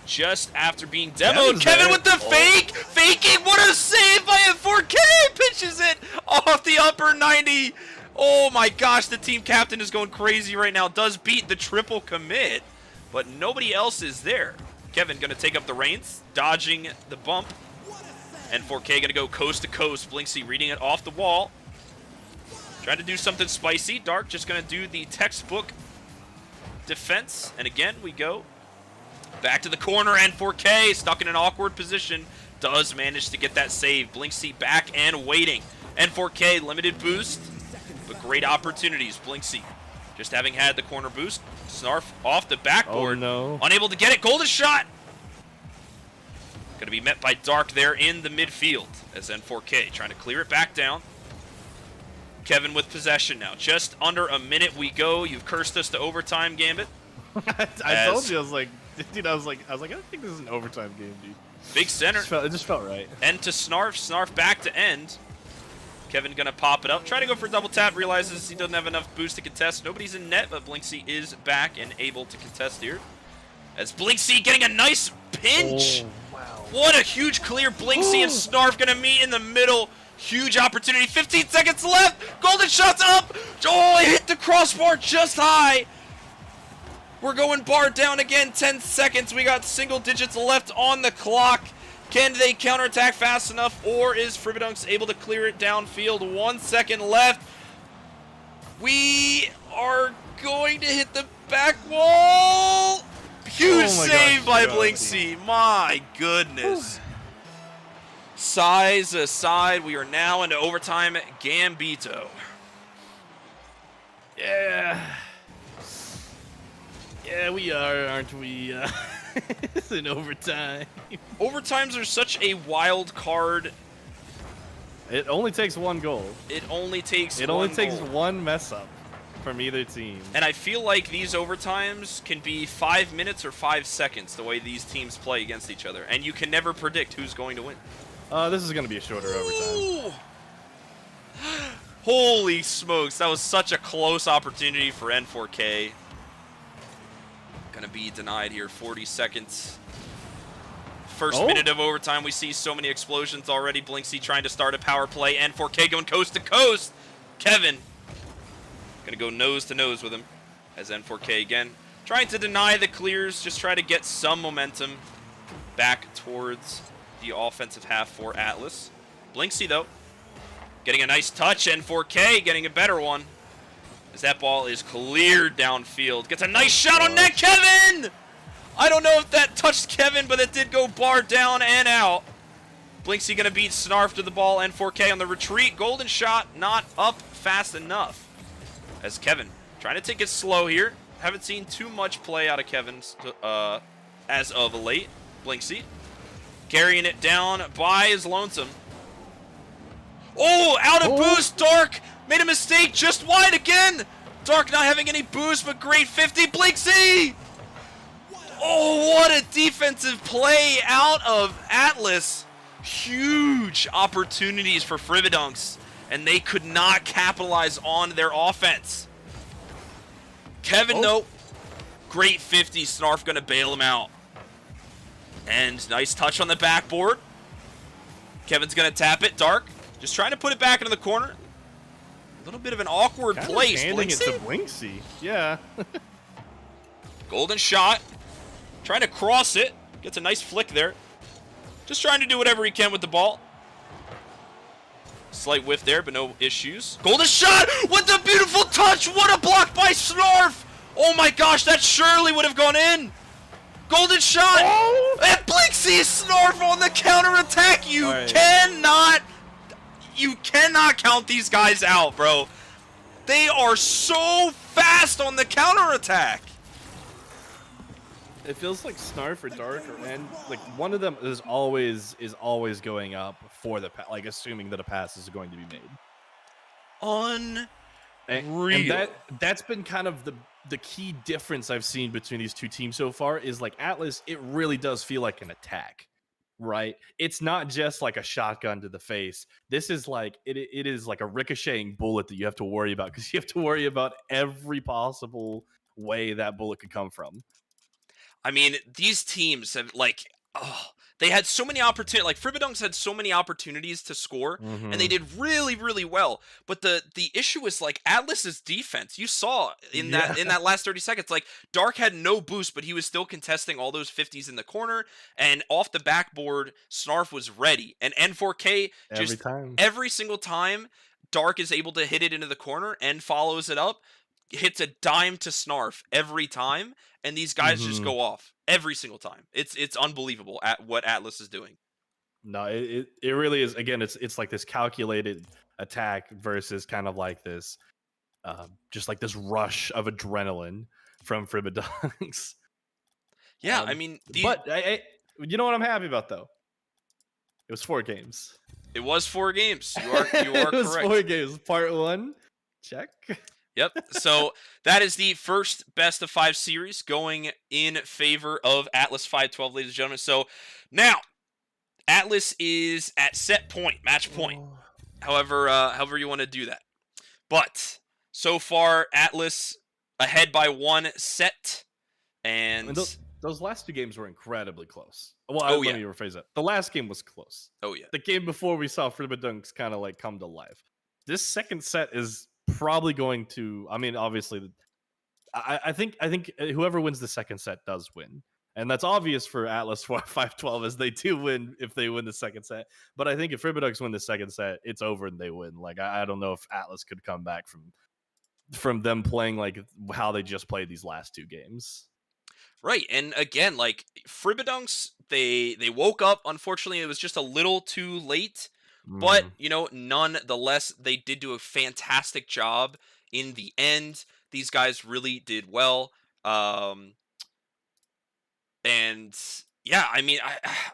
A: just after being demoed. Kevin with the fake! Faking! What a save by N4K! Pitches it off the upper 90. Oh my gosh, the team captain is going crazy right now. Does beat the triple commit, but nobody else is there. Kevin going to take up the reins, dodging the bump. N4K going to go coast to coast. Blinksy reading it off the wall. Trying to do something spicy. Dark just going to do the textbook defense. And again, we go back to the corner. N4K stuck in an awkward position. Does manage to get that save. Blinksy back and waiting. N4K limited boost, but great opportunities. Blinksy just having had the corner boost. Snarf off the backboard.
B: Oh, no.
A: Unable to get it. Golden Shot. Going to be met by Dark there in the midfield as N4K trying to clear it back down. Kevin with possession now. Just under a minute we go. You've cursed us to overtime, Gambit.
B: I told you, I was like, dude, I was like, I don't think this is an overtime game, dude.
A: Big center.
B: It just felt right.
A: End to Snarf. Snarf back to end. Kevin going to pop it up. Try to go for double tap. Realizes he doesn't have enough boost to contest. Nobody's in net, but Blinksy is back and able to contest here. As Blinksy getting a nice pinch.
B: Oh, wow.
A: What a huge clear. Blinksy and Snarf going to meet in the middle. Huge opportunity. 15 seconds left. Golden Shot's up. Oh, it hit the crossbar just high. We're going bar down again. 10 seconds. We got single digits left on the clock. Can they counterattack fast enough, or is Fribbadunks able to clear it downfield? 1 second left. We are going to hit the back wall. Huge save by Blinksy. My goodness. Size aside, we are now into overtime. Gambito.
B: Yeah. Yeah, we are, aren't we? It's in overtime.
A: Overtimes are such a wild card.
B: It only takes one goal.
A: It only takes
B: one mess up from either team.
A: And I feel like these overtimes can be 5 minutes or 5 seconds the way these teams play against each other. And you can never predict who's going to win.
B: This is going to be a shorter overtime.
A: Holy smokes, that was such a close opportunity for N4K. Gonna be denied here. 40 seconds. First minute of overtime. We see so many explosions already. Blinksy trying to start a power play. N4K going coast to coast. Kevin gonna go nose to nose with him as N4K again trying to deny the clears. Just try to get some momentum back towards the offensive half for Atlas. Blinksy though getting a nice touch. N4K getting a better one. As that ball is cleared downfield. Gets a nice shot on net, Kevin! I don't know if that touched Kevin, but it did go bar down and out. Blinksy going to beat Snarf to the ball. N4K on the retreat. Golden Shot not up fast enough. As Kevin trying to take it slow here. Haven't seen too much play out of Kevin as of late. Blinksy carrying it down by his lonesome. Oh, out of boost. Dark made a mistake just wide again. Dark not having any boost, but great 50. Blinksy! Oh, what a defensive play out of Atlas. Huge opportunities for Fribbadunks, and they could not capitalize on their offense. Kevin, though, great 50. Snarf going to bail him out. And nice touch on the backboard. Kevin's going to tap it. Dark just trying to put it back into the corner. A little bit of an awkward place.
B: Handing it to Blinksy. Yeah.
A: Golden Shot. Trying to cross it. Gets a nice flick there. Just trying to do whatever he can with the ball. Slight whiff there, but no issues. Golden Shot with the beautiful touch. What a block by Snarf. Oh my gosh, that surely would have gone in. Golden Shot. Oh. And Blinksy Snarf on the counterattack. You cannot count these guys out, bro. They are so fast on the counterattack.
B: It feels like Snarf or Dark, and like one of them is always going up for the assuming that a pass is going to be made. And
A: real.
B: that's been kind of the key difference I've seen between these two teams so far is like Atlas, it really does feel like an attack, right? It's not just like a shotgun to the face. This is like it is like a ricocheting bullet that you have to worry about because you have to worry about every possible way that bullet could come from.
A: I mean, these teams have like, oh, they had so many opportunities. Like Fribbadunks had so many opportunities to score, and they
B: Mm-hmm.
A: did really, really well. But the issue is like Atlas's defense. You saw
B: Yeah,
A: in that last 30 seconds, like Dark had no boost, but he was still contesting all those 50s in the corner, and off the backboard, Snarf was ready, and N4K
B: every
A: just
B: time.
A: every single time Dark is able to hit it into the corner and follows it up, hits a dime to Snarf every time, and these guys just
B: Mm-hmm.
A: go off every single time. It's unbelievable at what Atlas is doing.
B: No, it really is. Again, it's like this calculated attack versus kind of like this, just like this rush of adrenaline from Fribbadunks.
A: Yeah, I mean,
B: But you know what I'm happy about though? It was 4 games.
A: it was 4 games. You
B: It
A: are
B: was 4
A: correct.
B: games. Part 1, check.
A: Yep. So that is the first best of 5 series going in favor of Atlas 512, ladies and gentlemen. So now Atlas is at set point, match point.
B: Oh.
A: However you want to do that. But so far, Atlas ahead by 1 set,
B: I mean,
A: and
B: those last 2 games were incredibly close. Well,
A: oh
B: let
A: yeah,
B: me rephrase that. The last game was close.
A: oh yeah.
B: The game before we saw Fribbadunks kind of like come to life. This second set is probably going to. I mean, obviously, I think whoever wins the second set does win, and that's obvious for Atlas for 512 as they do win if they win the second set. But I think if Fribbadunks win the second set, it's over and they win. Like I don't know if Atlas could come back from them playing like how they just played these last 2 games.
A: Right, and again, like Fribbadunks, they woke up. Unfortunately, it was just a little too late. But
B: Mm.
A: nonetheless, they did do a fantastic job in the end. These guys really did well. Um, and yeah, I mean,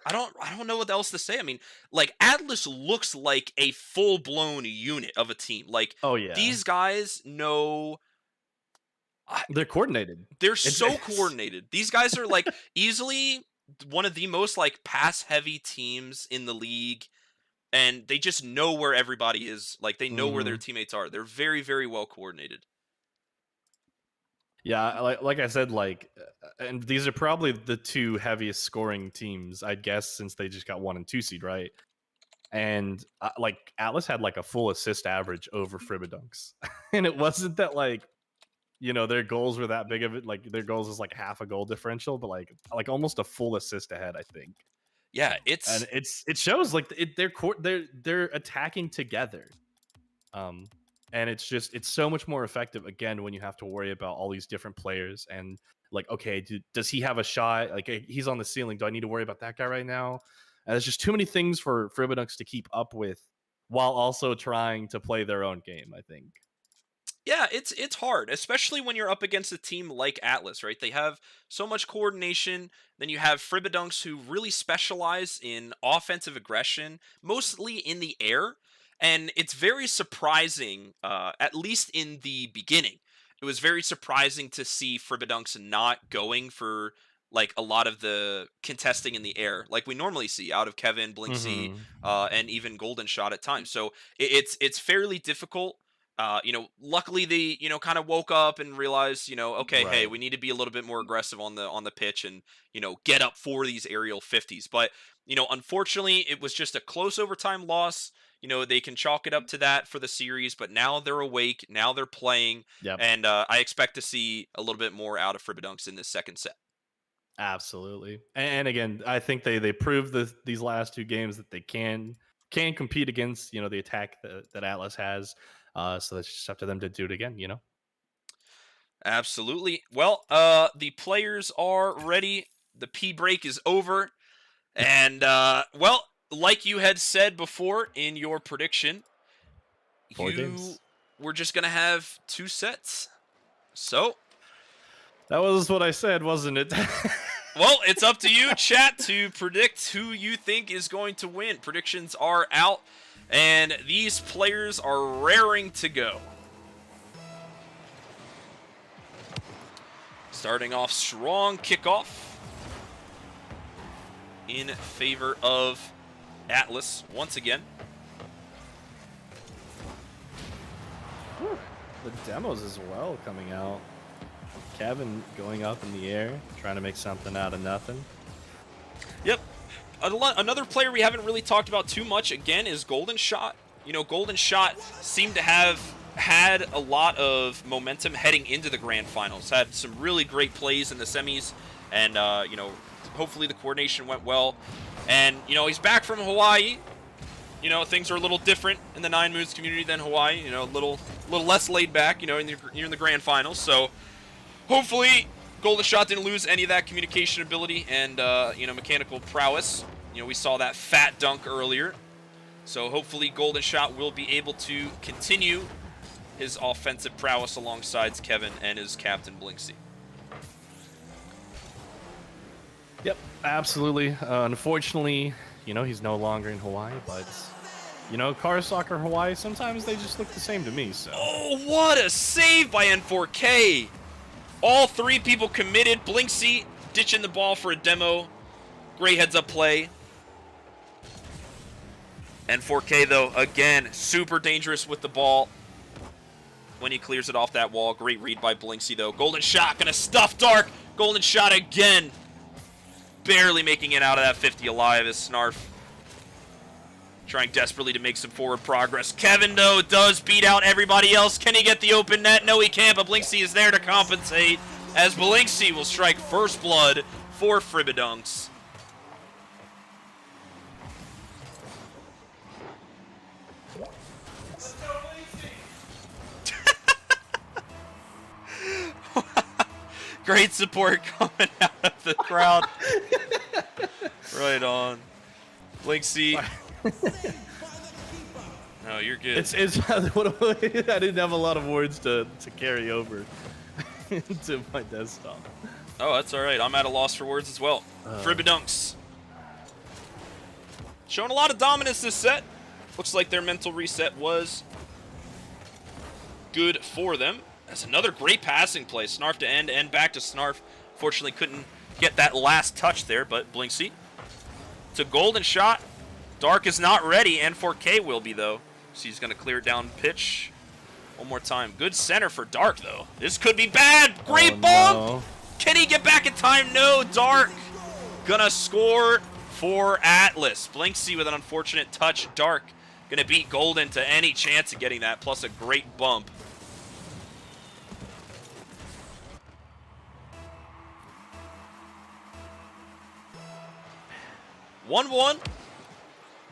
A: I don't know what else to say. I mean, like Atlas looks like a full blown unit of a team. Like
B: Oh yeah,
A: these guys know.
B: they're coordinated.
A: They're
B: It's,
A: so
B: it's
A: coordinated. These guys are like easily one of the most like pass heavy teams in the league, and they just know where everybody is. Like they know where their
B: Mhm.
A: teammates are. They're very, very well coordinated.
B: Yeah, like I said, like, and these are probably the 2 heaviest scoring teams, I guess, since they just got 1 and 2 seed, right? And like Atlas had like a full assist average over Fribbadunks, and it wasn't that like their goals were that big of it. Like their goals is like half a goal differential, but like almost a full assist ahead, I think.
A: Yeah,
B: And
A: it's
B: it shows like they're attacking together. Um, and it's so much more effective again when you have to worry about all these different players and like, okay, does he have a shot? Like he's on the ceiling. Do I need to worry about that guy right now? And there's just too many things for Fribbadunks to keep up with while also trying to play their own game, I think.
A: yeah, it's hard, especially when you're up against a team like Atlas, right? They have so much coordination. Then you have Fribbadunks who really specialize in offensive aggression, mostly in the air, and it's very surprising. At least in the beginning, it was very surprising to see Fribbadunks not going for like a lot of the contesting in the air, like we normally see out of Kevin, Blinksy,
B: Hmm.
A: and even Golden Shot at times. So it's fairly difficult. Luckily they, kind of woke up and realized, okay, hey,
B: Right.
A: we need to be a little bit more aggressive on the pitch and, get up for these aerial 50s. But, unfortunately, it was just a close overtime loss. They can chalk it up to that for the series, but now they're awake, now they're playing,
B: Yep.
A: and I expect to see a little bit more out of Fribbadunks in this second set.
B: Absolutely. And again, I think they proved these last 2 games that they can compete against the attack that Atlas has. So that's just up to them to do it again.
A: Absolutely. Well, the players are ready. The P break is over. And, well, like you had said before in your prediction,
B: Four
A: you
B: games.
A: were just going to have 2 sets. So,
B: That was what I said, wasn't it?
A: well, it's up to you, chat, to predict who you think is going to win. Predictions are out, and these players are raring to go. Starting off strong, kickoff in favor of Atlas once again.
B: Whew. The demos as well coming out. Kevin going up in the air, trying to make something out of nothing.
A: Yep. Another player we haven't really talked about too much, again, is Golden Shot. You know, Golden Shot seemed to have had a lot of momentum heading into the grand finals. Had some really great plays in the semis, and, you know, hopefully the coordination went well. And, you know, he's back from Hawaii. You know, things are a little different in the 9Moons community than Hawaii. You know, a little less laid back, you know, you're in the grand finals. So, hopefully, Golden Shot didn't lose any of that communication ability and, you know, mechanical prowess. You know, we saw that fat dunk earlier. So hopefully Golden Shot will be able to continue his offensive prowess alongside Kevin and his captain, Blinksy.
B: Yep, absolutely. Unfortunately, you know, he's no longer in Hawaii, but, you know, car soccer Hawaii, sometimes they just look the same to me, so.
A: Oh, what a save by N4K! All three people committed. Blinksy ditching the ball for a demo. Great heads-up play. N4K, though, again, super dangerous with the ball when he clears it off that wall. Great read by Blinksy, though. Golden Shot gonna stuff Dark. Golden Shot again. Barely making it out of that 50 alive as Snarf trying desperately to make some forward progress. Kevin, though, does beat out everybody else. Can he get the open net? No, he can't, but Blinksy is there to compensate as Blinksy will strike first blood for Fribbadunks. Great support coming out of the crowd. Right on. Blinksy. No, you're good.
B: It's I didn't have a lot of words to carry over to my desktop.
A: Oh, that's all right. I'm at a loss for words as well. Fribbadunks. Showing a lot of dominance this set. Looks like their mental reset was good for them. That's another great passing play. Snarf to end and back to Snarf. Fortunately, couldn't get that last touch there, but Blinksy. It's a Golden Shot. Dark is not ready, and 4K will be, though. So he's going to clear it down pitch one more time. Good center for Dark, though. This could be bad. Great bump.
B: No.
A: Can he get back in time? No. Dark gonna score for Atlas. Blinksy with an unfortunate touch. Dark gonna beat Golden to any chance of getting that, plus a great bump. 1-1.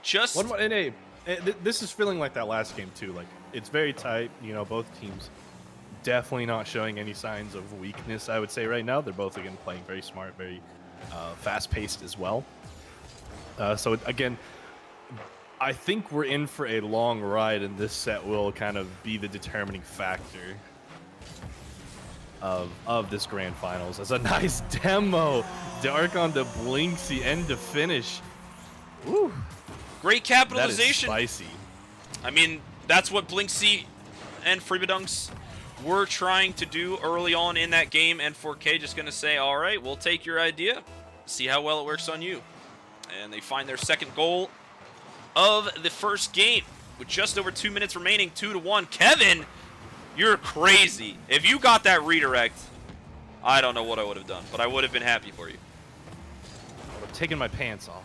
A: Just
B: 1-1. And this is feeling like that last game too. Like it's very tight. You know, both teams definitely not showing any signs of weakness. I would say right now they're both again playing very smart, very fast-paced as well. So again, I think we're in for a long ride, and this set will kind of be the determining factor of this grand finals. As a nice demo, Dark on the Blinksy end to finish. Woo.
A: Great capitalization.
B: That is spicy.
A: I mean, that's what Blinksy and Fribbadunks were trying to do early on in that game, and 4K just going to say, all right, we'll take your idea, see how well it works on you. And they find their second goal of the first game with just over 2 minutes remaining, 2-1. Kevin, you're crazy. If you got that redirect, I don't know what I would have done, but I would have been happy for you.
B: I would have taken my pants off.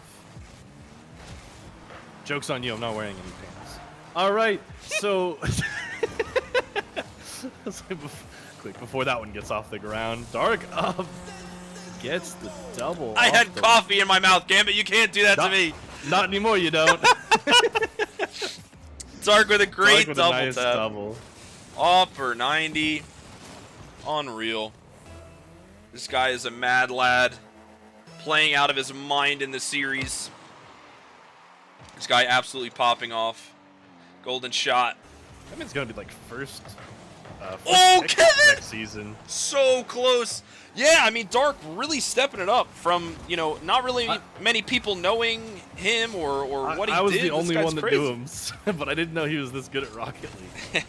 B: Joke's on you, I'm not wearing any pants. All right, so quick before that one gets off the ground, Dark up gets the double.
A: I had coffee in my mouth, Gambit. You can't do that to me.
B: Not anymore, you don't.
A: Dark with a great
B: Dark with
A: double
B: a nice
A: tap.
B: double.
A: Off for 90. Unreal. This guy is a mad lad, playing out of his mind in the series. This guy absolutely popping off. Golden Shot.
B: That means gonna be like first pick
A: Kevin!
B: next season.
A: So close. Yeah, I mean, Dark really stepping it up from, you know, not really many people knowing him or what he did.
B: I was the
A: This
B: only
A: guy's
B: one that
A: crazy.
B: knew him, but I didn't know he was this good at Rocket League.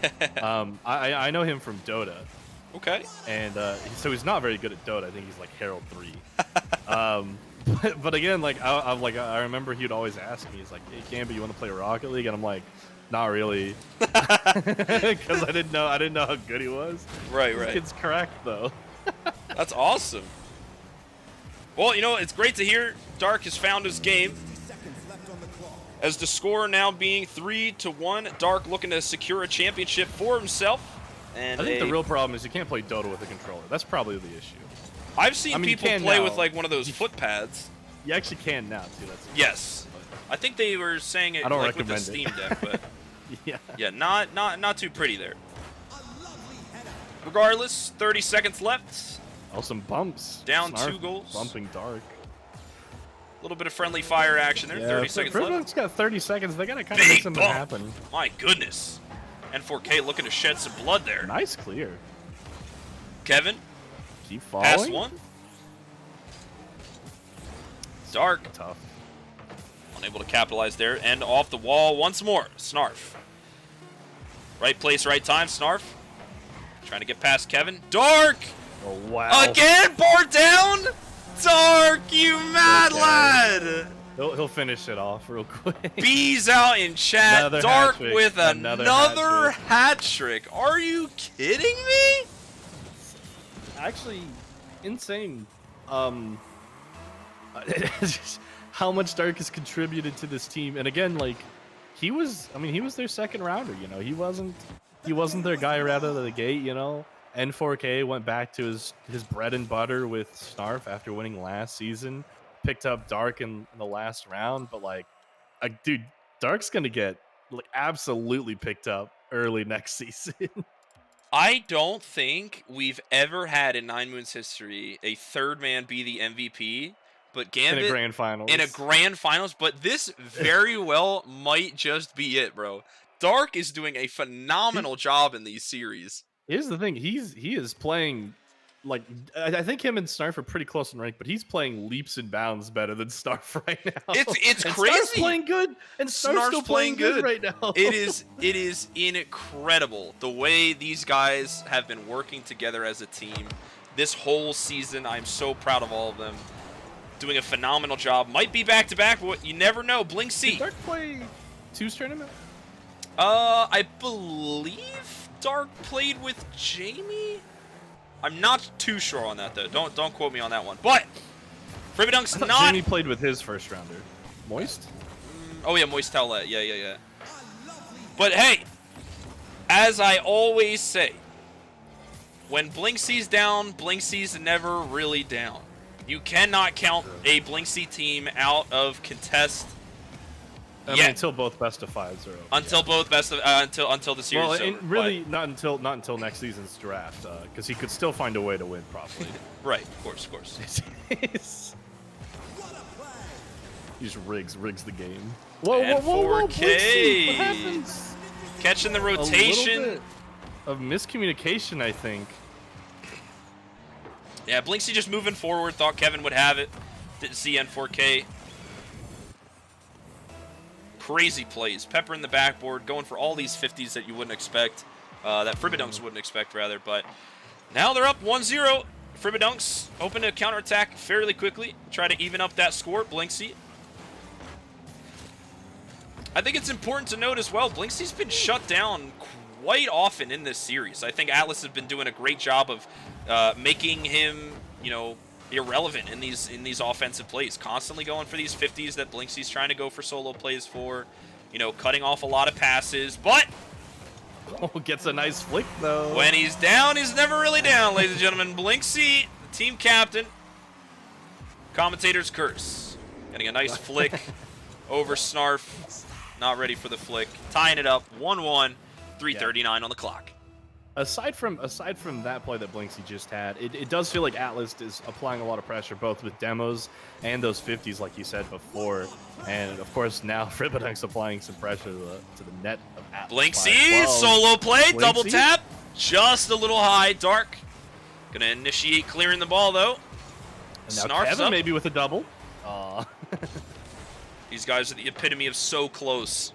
B: I know him from Dota,
A: Okay.
B: And so he's not very good at Dota. I think he's like Herald 3. But again, like I remember he'd always ask me, he's like, "Hey, Gambit, you want to play Rocket League?" And I'm like, "Not really," because I didn't know how good he was.
A: Right.
B: This kid's cracked though.
A: That's awesome. Well, you know, it's great to hear Dark has found his game. As the score now being 3-1, Dark looking to secure a championship for himself. And
B: I think the real problem is you can't play Dota with a controller. That's probably the issue.
A: I've seen people play with like one of those foot pads.
B: You actually can now too. That's
A: Yes. I think they were saying it like with the Steam Deck, but yeah, not too pretty there. Regardless, 30 seconds left.
B: Oh, some bumps.
A: Down
B: Snarf
A: 2 goals.
B: Bumping Dark.
A: A little bit of friendly fire action there. 30 seconds left.
B: Fribbadunks got 30 seconds. They gotta kind of make something happen.
A: My goodness. N4K looking to shed some blood there.
B: Nice clear.
A: Kevin.
B: Keep following.
A: Pass one. Dark.
B: Tough.
A: Unable to capitalize there. And off the wall once more. Snarf. Right place, right time. Snarf. Trying to get past Kevin. Dark!
B: Oh, wow.
A: Again, bar down! Dark, you mad lad!
B: He'll finish it off real quick.
A: Bees out in chat.
B: Another
A: Dark
B: hat-trick.
A: with another hat trick. Are you kidding me?
B: Actually, insane. How much Dark has contributed to this team, and again, like he was their second rounder. You know, he wasn't their guy right out of the gate. You know, N4K went back to his bread and butter with Snarf after winning last season. Picked up Dark in the last round, but like dude, Dark's gonna get like absolutely picked up early next season.
A: I don't think we've ever had in 9Moons history a third man be the MVP, but Gambit
B: in a grand finals.
A: But this very well might just be it, bro. Dark is doing a phenomenal job in these series.
B: Here's the thing: he is playing. Like, I think him and Snarf are pretty close in rank, but he's playing leaps and bounds better than Snarf right now.
A: It's
B: and
A: crazy.
B: Snarf's playing good, and Snarf's still playing good right now.
A: It is incredible the way these guys have been working together as a team this whole season. I'm so proud of all of them. Doing a phenomenal job. Might be back to back, but you never know. Blink C.
B: Did Dark play 2's tournament?
A: I believe Dark played with Jamie. I'm not too sure on that though. Don't quote me on that one. But Fribbadunks not.
B: Jamie played with his first rounder. Moist?
A: Oh yeah, Moist Towlet. Yeah. But hey, as I always say, when Blink C's down, Blink C's never really down. You cannot count a Blink C team out of contest.
B: I mean, until both best of fives are over.
A: Until both best of until the series is over.
B: Really, not until next season's draft, because he could still find a way to win, probably.
A: Right, of course.
B: He just rigs the game.
A: Whoa, 4K.
B: What happens?
A: Catching the
B: A
A: rotation.
B: little bit of miscommunication, I think.
A: Yeah, Blinksy just moving forward. Thought Kevin would have it. Didn't see N4K. Crazy plays. Pepper in the backboard, going for all these 50s that you wouldn't expect. That Fribbadunks wouldn't expect, rather. But now they're up 1-0. Fribbadunks open to counterattack fairly quickly. Try to even up that score. Blinksy. I think it's important to note as well, Blinksy's been shut down quite often in this series. I think Atlas has been doing a great job of making him, irrelevant in these offensive plays. Constantly going for these 50s that Blinksy's trying to go for solo plays for. Cutting off a lot of passes, but
B: gets a nice flick though.
A: When he's down, he's never really down, ladies and gentlemen. Blinksy, the team captain. Commentator's curse. Getting a nice flick over Snarf. Not ready for the flick. Tying it up 1-1, 3:39 on the clock.
B: Aside from that play that Blinksy just had, it does feel like Atlas is applying a lot of pressure, both with demos and those 50s, like you said before. And of course, now Fribbadunks applying some pressure to the net of Atlas.
A: Blinksy, solo play, double tap, just a little high. Dark, gonna initiate clearing the ball though.
B: And now
A: Snarf's
B: Kevin
A: up.
B: maybe with a double.
A: These guys are the epitome of so close.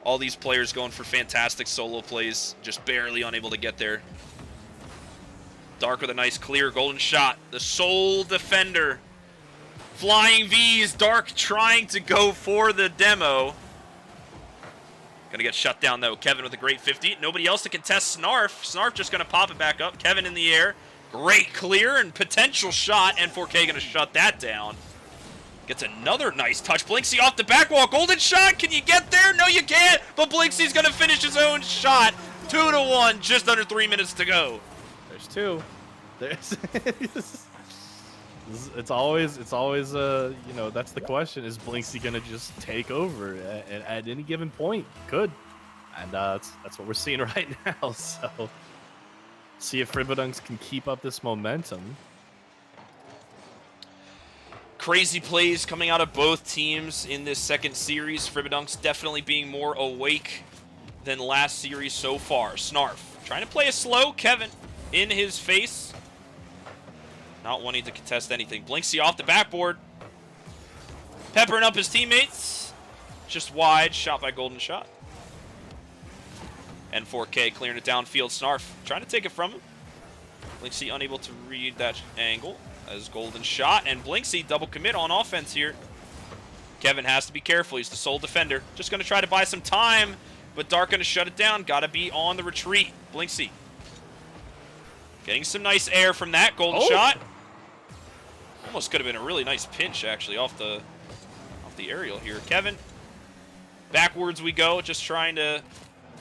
A: All these players going for fantastic solo plays, just barely unable to get there. Dark with a nice clear golden shot. The sole defender. Flying V's. Dark trying to go for the demo. Gonna get shut down though. Kevin with a great 50. Nobody else to contest Snarf. Snarf just gonna pop it back up. Kevin in the air. Great clear and potential shot. N4K gonna shut that down. Gets another nice touch. Blinksy off the back wall. Golden shot. Can you get there? No, you can't. But Blinksy's going to finish his own shot. 2-1. Just under 3 minutes to go.
B: There's two. There's. It's always you know, that's the question. Is Blinksy going to just take over at any given point? Could. And that's what we're seeing right now. So see if Fribbadunks can keep up this momentum.
A: Crazy plays coming out of both teams in this second series. Fribbadunks definitely being more awake than last series so far. Snarf trying to play it slow. Kevin in his face. Not wanting to contest anything. Blinksy off the backboard. Peppering up his teammates. Just wide. Shot by Golden Shot. N4K clearing it downfield. Snarf trying to take it from him. Blinksy unable to read that angle. As Golden Shot and Blinksy double commit on offense here. Kevin has to be careful. He's the sole defender. Just going to try to buy some time, but Dark going to shut it down. Got to be on the retreat. Blinksy getting some nice air from that Golden Shot. Almost could have been a really nice pinch actually off the aerial here. Kevin backwards we go, just trying to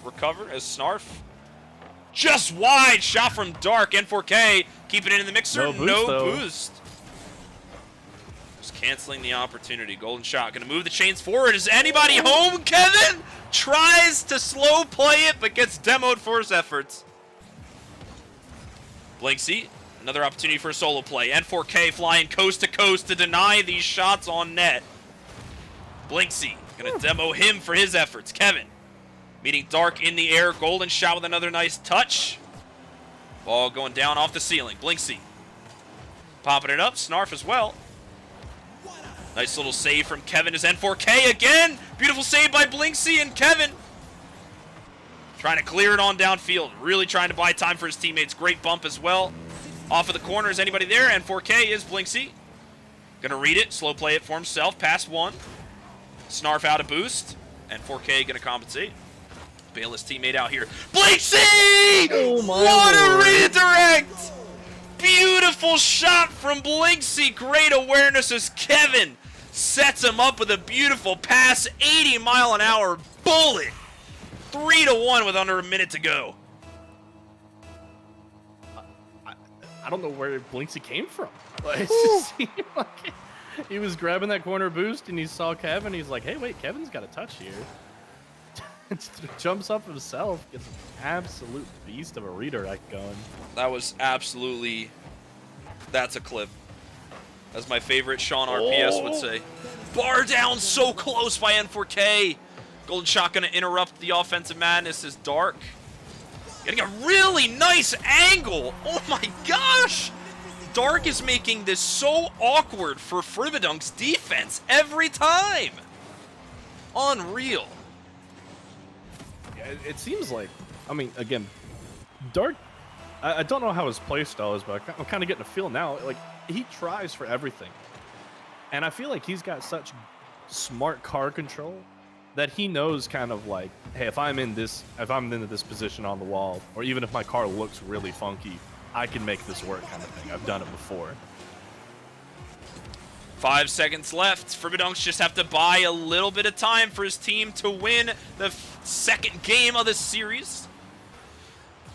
A: recover as Snarf. Just wide shot from Dark. N4K keeping it in the mixer. No boost. Just canceling the opportunity. Golden Shot going to move the chains forward. Is anybody home? Kevin tries to slow play it, but gets demoed for his efforts. Blinksy, another opportunity for a solo play. N4K flying coast to coast to deny these shots on net. Blinksy going to demo him for his efforts. Kevin meeting Dark in the air. Golden Shot with another nice touch. Ball going down off the ceiling. Blinksy popping it up. Snarf as well. Nice little save from Kevin as N4K again. Beautiful save by Blinksy and Kevin. Trying to clear it on downfield. Really trying to buy time for his teammates. Great bump as well. Off of the corner. Is anybody there? N4K is Blinksy. Gonna read it. Slow play it for himself. Pass one. Snarf out of boost. N4K gonna compensate. Bail his teammate out here. Blinksy!
B: Oh my
A: what
B: Lord.
A: a redirect! Beautiful shot from Blinksy. Great awareness as Kevin sets him up with a beautiful pass. 80-mile-an-hour bullet. 3-1 with under a minute to go.
B: I don't know where Blinksy came from. Like, it just seemed like he was grabbing that corner boost and he saw Kevin. He's like, hey, wait, Kevin's got a touch here. Jumps up himself, gets an absolute beast of a redirect going.
A: That was absolutely... That's a clip. As my favorite Sean RPS would say. Bar down so close by N4K. Golden Shot going to interrupt the offensive madness as Dark. Getting a really nice angle. Oh my gosh. Dark is making this so awkward for Fribbadunks defense every time. Unreal.
B: It seems like, I mean, again, Dark, I don't know how his playstyle is, but I'm kind of getting a feel now. Like, he tries for everything. And I feel like he's got such smart car control that he knows kind of like, hey, if I'm into this position on the wall, or even if my car looks really funky, I can make this work kind of thing. I've done it before.
A: 5 seconds left. Fribbadunks just have to buy a little bit of time for his team to win the second game of the series.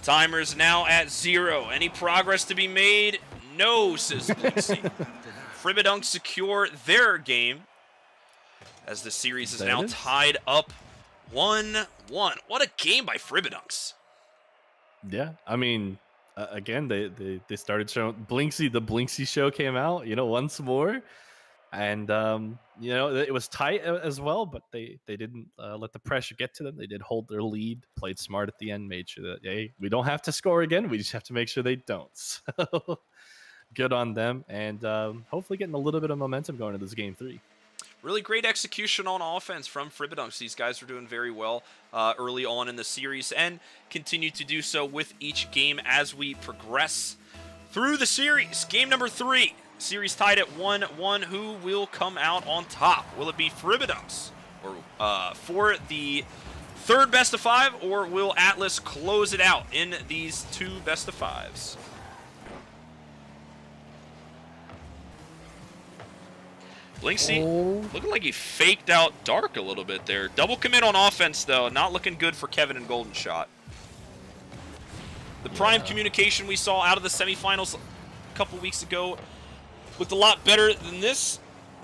A: Timer's now at 0. Any progress to be made? No, says Blinksy. Fribbadunks secure their game as the series is now tied up 1-1. What a game by Fribbadunks.
B: Yeah, I mean, again, they started showing Blinksy. The Blinksy show came out, you know, once more. And, you know, it was tight as well, but they didn't let the pressure get to them. They did hold their lead, played smart at the end, made sure that, hey, we don't have to score again. We just have to make sure they don't. So good on them. And hopefully getting a little bit of momentum going into this game 3.
A: Really great execution on offense from Fribbadunks. These guys are doing very well early on in the series and continue to do so with each game as we progress. through the series. Game number 3. Series tied at 1-1. Who will come out on top? Will it be Fribbadunks or for the third best of 5, or will Atlas close it out in these 2 best of 5s? Blinksy looking like he faked out Dark a little bit there. Double commit on offense, though. Not looking good for Kevin and Golden Shot. The prime communication we saw out of the semifinals a couple weeks ago looked a lot better than this,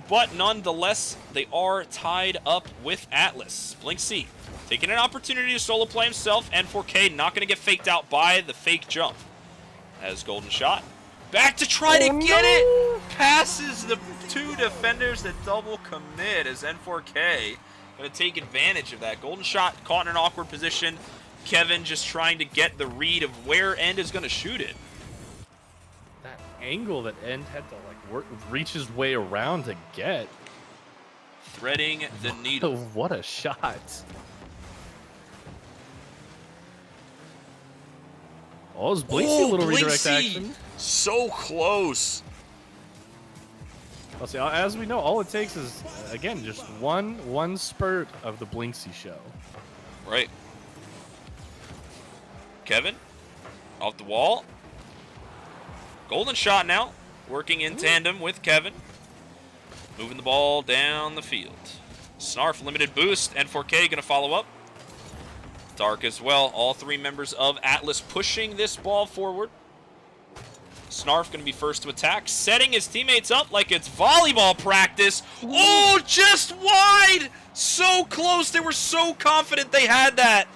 A: but nonetheless, they are tied up with Atlas. Blinksy taking an opportunity to solo play himself, and 4K not going to get faked out by the fake jump. As Golden Shot back to try to get it. Passes the 2 defenders that double commit as N4K going to take advantage of that. Golden Shot caught in an awkward position. Kevin just trying to get the read of where End is going to shoot it.
B: That angle that End had to reach his way around to get.
A: Threading the needle.
B: What a shot. Oh, it's Blinksy, a little redirect action.
A: So close.
B: Well, see, as we know, all it takes is, again, just one spurt of the Blinksy show.
A: Right. Kevin, off the wall. Golden Shot now, working in tandem with Kevin. Moving the ball down the field. Snarf, limited boost, and 4K going to follow up. Dark as well. All 3 members of Atlas pushing this ball forward. Snarf going to be first to attack, setting his teammates up like it's volleyball practice. Oh, just wide! So close. They were so confident they had that.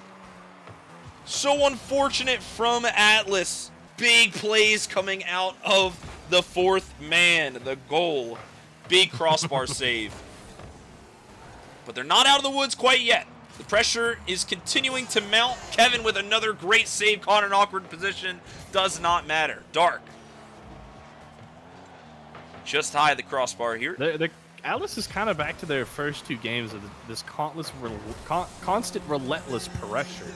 A: So unfortunate from Atlas. Big plays coming out of the 4th man. The goal. Big crossbar save. But they're not out of the woods quite yet. The pressure is continuing to mount. Kevin with another great save, caught in an awkward position. Does not matter. Dark. Just high the crossbar here.
B: The Atlas is kind of back to their first 2 games of this constant relentless pressure.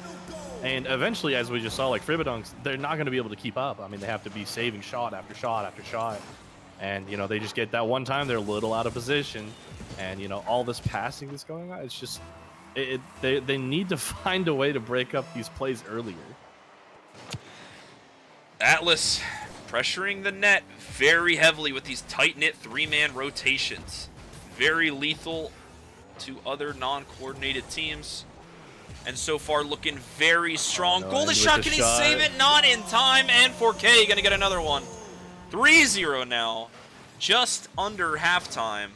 B: And eventually, as we just saw, like Fribbadunks, they're not going to be able to keep up. I mean, they have to be saving shot after shot after shot. And, you know, they just get that one time, they're a little out of position. And, you know, all this passing that's going on, it's just, they need to find a way to break up these plays earlier.
A: Atlas pressuring the net very heavily with these tight-knit 3-man rotations. Very lethal to other non-coordinated teams. And so far looking very strong. Golden Shot, can he save it? Not in time. And 4K going to get another one. 3-0 now. Just under halftime.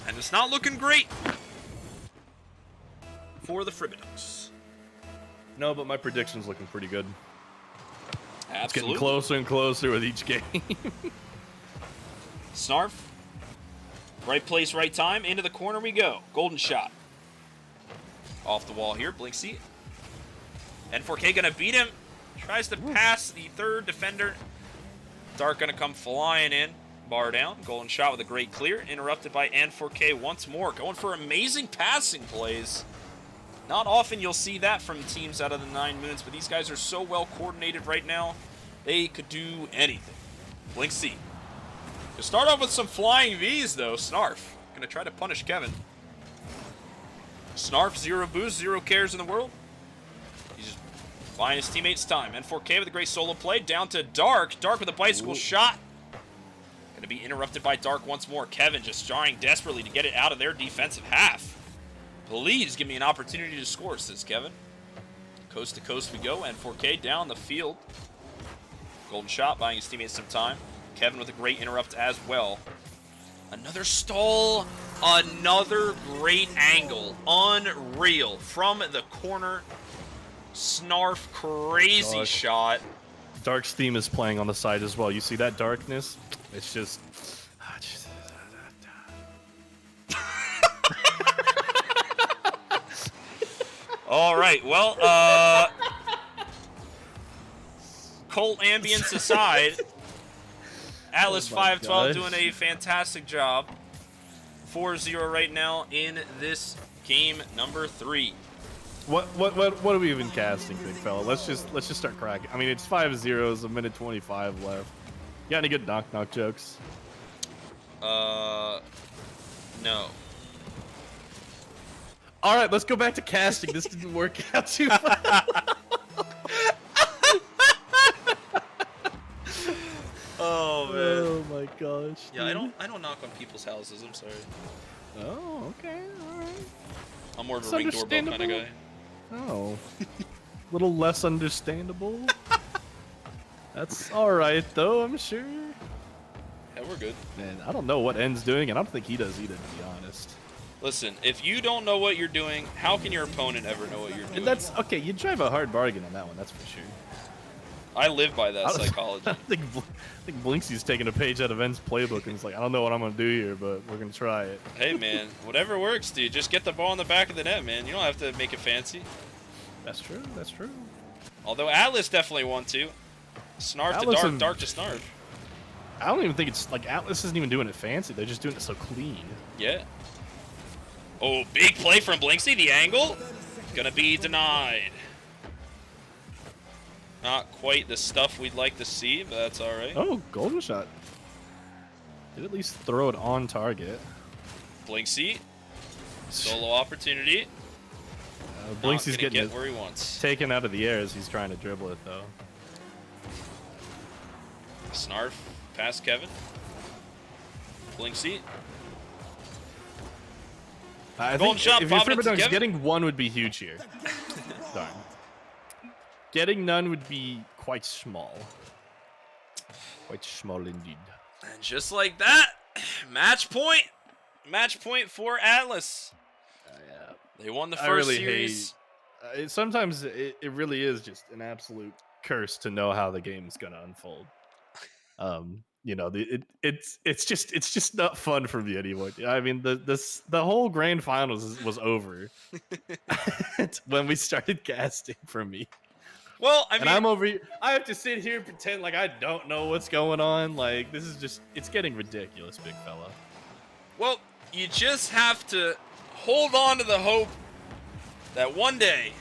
A: And it's not looking great for the Fribbadunks.
B: No, but my prediction's looking pretty good.
A: Absolutely.
B: It's getting closer and closer with each game.
A: Snarf. Right place, right time. Into the corner we go. Golden Shot. Off the wall here. Blinksy. N4K going to beat him. Tries to pass the 3rd defender. Dark going to come flying in. Bar down. Golden Shot with a great clear. Interrupted by N4K once more. Going for amazing passing plays. Not often you'll see that from teams out of the 9Moons, but these guys are so well coordinated right now. They could do anything. Blinksy. To start off with some flying Vs, though. Snarf going to try to punish Kevin. Snarf, 0 boost, 0 cares in the world. He's just buying his teammates time. N4K with a great solo play. Down to Dark. Dark with a bicycle shot. Going to be interrupted by Dark once more. Kevin just trying desperately to get it out of their defensive half. Please give me an opportunity to score, says Kevin. Coast to coast we go. N4K down the field. Golden Shot buying his teammates some time. Kevin with a great interrupt as well. Another stall. Another great angle. Unreal. From the corner. Snarf, crazy shot.
B: Dark's theme is playing on the side as well. You see that darkness? It's just...
A: All right, well, cult ambience aside, Atlas 512 doing a fantastic job. 4-0 right now in this game number 3.
B: What are we even casting, big fella? Let's just start cracking. I mean, it's 5-0, a minute 25 left. You got any good knock jokes?
A: No.
B: All right, let's go back to casting. This didn't work out too well.
A: Oh man.
B: Oh my gosh.
A: Yeah, I don't knock on people's houses. I'm sorry.
B: Oh, okay. All right.
A: I'm more of a ring doorbell kind of guy.
B: Oh. A little less understandable. That's all right though, I'm sure.
A: Yeah, we're good.
B: Man, I don't know what N's doing, and I don't think he does either, to be honest.
A: Listen, if you don't know what you're doing, how can your opponent ever know what you're doing?
B: And that's okay. You drive a hard bargain on that one, that's for sure.
A: I live by that psychology.
B: I think Blinksy's taking a page out of N's playbook and it's like, I don't know what I'm gonna do here, but we're gonna try it.
A: Hey man, whatever works, dude. Just get the ball in the back of the net, man. You don't have to make it fancy.
B: That's true. That's true.
A: Although Atlas definitely want to. Snarf
B: Atlas
A: to dark to Snarf.
B: I don't even think it's like Atlas isn't even doing it fancy. They're just doing it so clean.
A: Yeah. Oh, big play from Blinksy. The angle gonna be denied. Not quite the stuff we'd like to see, but that's all right.
B: Oh, golden shot. Did at least throw it on target.
A: Blinksy, solo opportunity.
B: Blinksy's getting
A: get where he wants.
B: Taken out of the air as he's trying to dribble it, though.
A: Snarf past Kevin. Blinksy.
B: I
A: Golden
B: think
A: shot,
B: if you're
A: popping it to
B: Fribbadunks,
A: Kevin.
B: getting one would be huge here. Darn. Getting none would be quite small. Quite small indeed.
A: And just like that, match point. Match point for Atlas.
B: Yeah.
A: They won the first
B: really
A: series.
B: Sometimes it really is just an absolute curse to know how the game's gonna unfold. You know, it's just not fun for me anymore. I mean, the whole grand finals was over when we started casting for me.
A: Well, I mean,
B: and I'm over here. I have to sit here and pretend like I don't know what's going on. Like, this is just, it's getting ridiculous, big fella.
A: Well, you just have to hold on to the hope that one day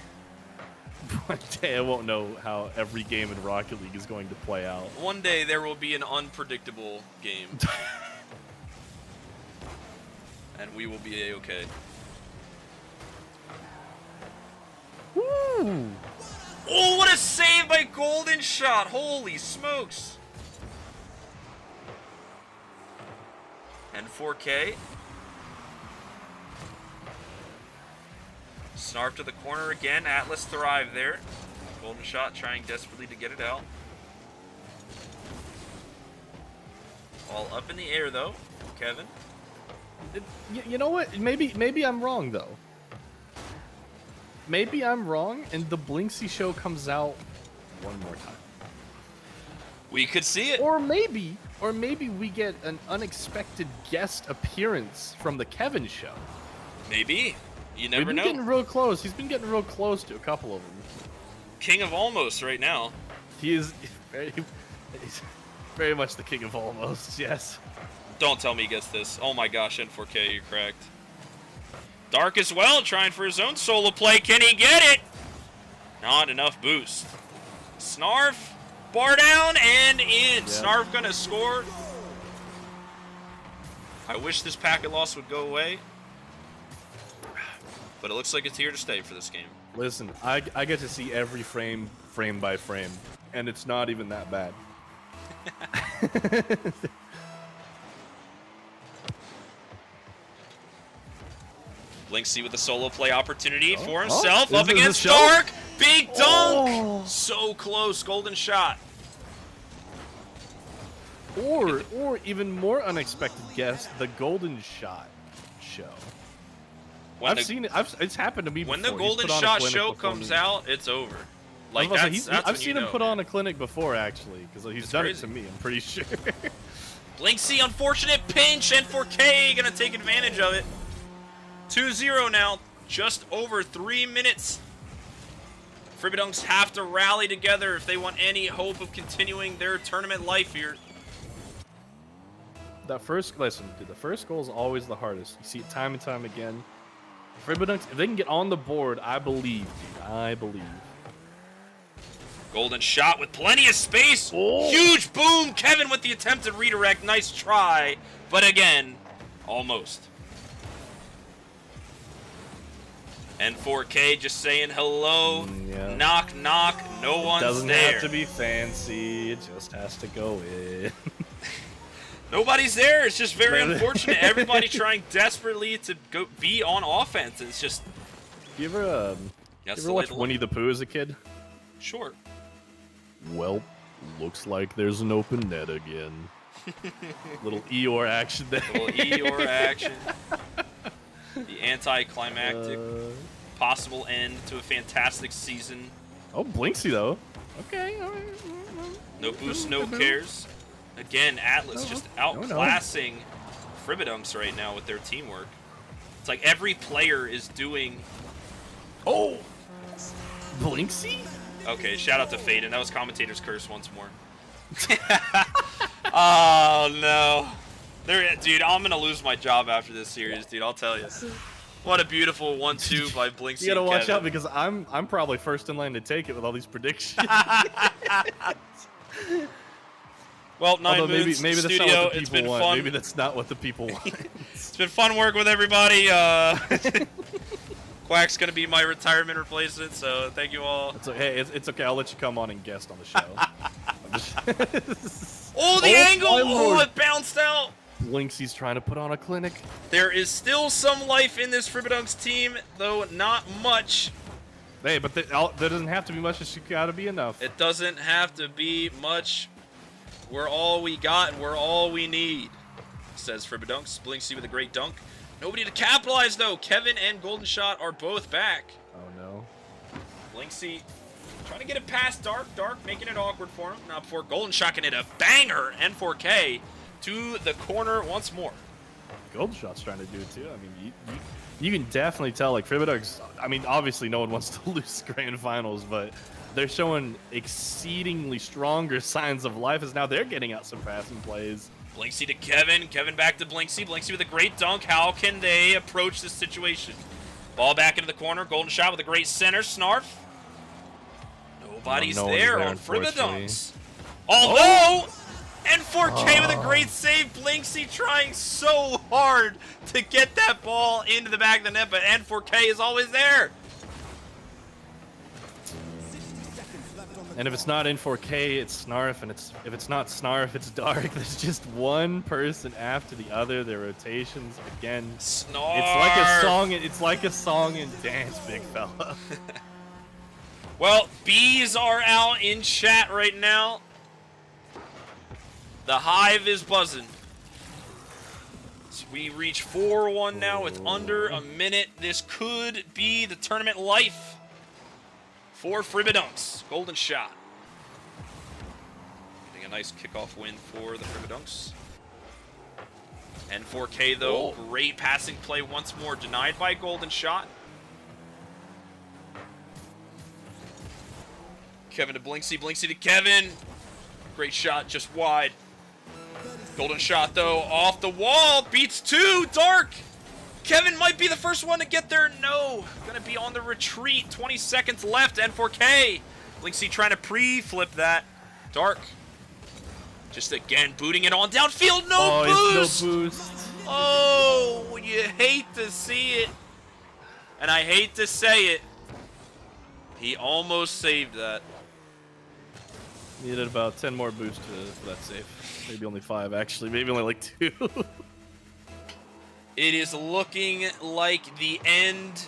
B: I won't know how every game in Rocket League is going to play out.
A: One day there will be an unpredictable game. And we will be A-okay.
B: Woo!
A: Oh, what a save by Golden Shot! Holy smokes! And 4K. Snarf to the corner again. Atlas thrive there. Golden Shot trying desperately to get it out. All up in the air though, Kevin.
B: You know what? Maybe I'm wrong though. Maybe I'm wrong, and the Blinksy show comes out one more time.
A: We could see it.
B: Or maybe we get an unexpected guest appearance from the Kevin show.
A: Maybe. You never
B: We've been getting real close. He's been getting real close to a couple of them.
A: King of almost right now.
B: He is he's very much the king of almost, yes.
A: Don't tell me he gets this. Oh my gosh, N4K, you're cracked. Dark as well, trying for his own solo play. Can he get it? Not enough boost. Snarf, bar down and in. Yeah. Snarf gonna score. I wish this packet loss would go away. But it looks like it's here to stay for this game.
B: Listen, I get to see every frame by frame, and it's not even that bad.
A: Blinksy with a solo play opportunity for himself. Up against Dark. Big dunk. Oh. So close. Golden Shot.
B: Or even more unexpected guess, the Golden Shot show. I've seen it. It's happened to me before.
A: When the Golden Shot show comes out, it's over. Like
B: I've seen him put on a clinic before, actually, because he's done it to me. I'm pretty sure.
A: Blinksy, unfortunate pinch, and 4K gonna take advantage of it. 2-0 now, just over 3 minutes. Fribbadunks have to rally together if they want any hope of continuing their tournament life here.
B: Listen, dude, the first goal is always the hardest. You see it time and time again. Fribbadunks, if they can get on the board, I believe, dude. I believe.
A: Golden shot with plenty of space.
B: Oh.
A: Huge boom. Kevin with the attempted redirect. Nice try. But again, almost. N4K just saying hello.
B: Yeah.
A: Knock, knock. No one's
B: Doesn't
A: there.
B: have to be fancy. It just has to go in.
A: Nobody's there. It's just very unfortunate. Everybody trying desperately to go be on offense. It's just.
B: You ever watch Winnie the Pooh as a kid?
A: Sure.
B: Well, looks like there's an open net again. Little Eeyore action there.
A: Little Eeyore action. The anticlimactic possible end to a fantastic season.
B: Oh, Blinksy though. Okay, all right.
A: No boost, no cares. Again, Atlas just outclassing Fribbadunks right now with their teamwork. It's like every player is doing.
B: Oh, Blinksy.
A: Okay, shout out to Faden. That was commentator's curse once more. Oh no. Dude, I'm gonna lose my job after this series, dude. I'll tell you. What a beautiful 1-2 by Blinksy.
B: You gotta
A: and
B: watch
A: Kevin.
B: out because I'm probably first in line to take it with all these predictions.
A: Well, 9Moons
B: maybe that's
A: studio.
B: not what the
A: It's
B: people
A: been
B: want.
A: fun.
B: Maybe that's not what the people want.
A: It's been fun working with everybody. Quack's gonna be my retirement replacement, so thank you all.
B: It's okay. I'll let you come on and guest on the show.
A: Oh, the angle!
B: my
A: Oh,
B: lord.
A: it bounced out.
B: Blinksy's trying to put on a clinic.
A: There is still some life in this Fribbadunks team, though not much.
B: Hey, but there doesn't have to be much. It's got to be enough.
A: It doesn't have to be much. We're all we got, and we're all we need, says Fribbadunks. Blinksy with a great dunk. Nobody to capitalize, though. Kevin and Golden Shot are both back.
B: Oh, no.
A: Blinksy trying to get it past Dark. Dark making it awkward for him. Now before Golden Shot can hit a banger. N4K to the corner once more.
B: Golden Shot's trying to do it, too. I mean, you can definitely tell, like, Fribbadunks, I mean, obviously no one wants to lose grand finals, but they're showing exceedingly stronger signs of life as now they're getting out some passing plays.
A: Blinksy to Kevin. Kevin back to Blinksy. Blinksy with a great dunk. How can they approach this situation? Ball back into the corner. Golden Shot with a great center. Snarf. Nobody's
B: No one's
A: there
B: there,
A: on Fribbadunks.
B: unfortunately.
A: Although, N4K with a great save. Blinksy trying so hard to get that ball into the back of the net, but N4K is always there.
B: And if it's not N4K, it's Snarf, and if it's not Snarf, it's Dark. There's just one person after the other. Their rotations again.
A: Snarf.
B: It's like a song and dance, big fella.
A: Well, bees are out in chat right now. The hive is buzzing. So we reach 4-1 now with under a minute. This could be the tournament life for Fribbadunks. Golden Shot. Getting a nice kickoff win for the Fribbadunks. N4K though, great passing play once more, denied by Golden Shot. Kevin to Blinksy, Blinksy to Kevin. Great shot, just wide. Golden Shot though, off the wall, beats two, Dark. Kevin might be the first one to get there. No, gonna be on the retreat. 20 seconds left. N4K. Blinksy trying to pre-flip that. Dark. Just again booting it on downfield. No boost.
B: No boost.
A: Oh, you hate to see it, and I hate to say it. He almost saved that.
B: Needed about 10 more boosts for that save. Maybe only 5, actually. Maybe only like 2.
A: It is looking like the end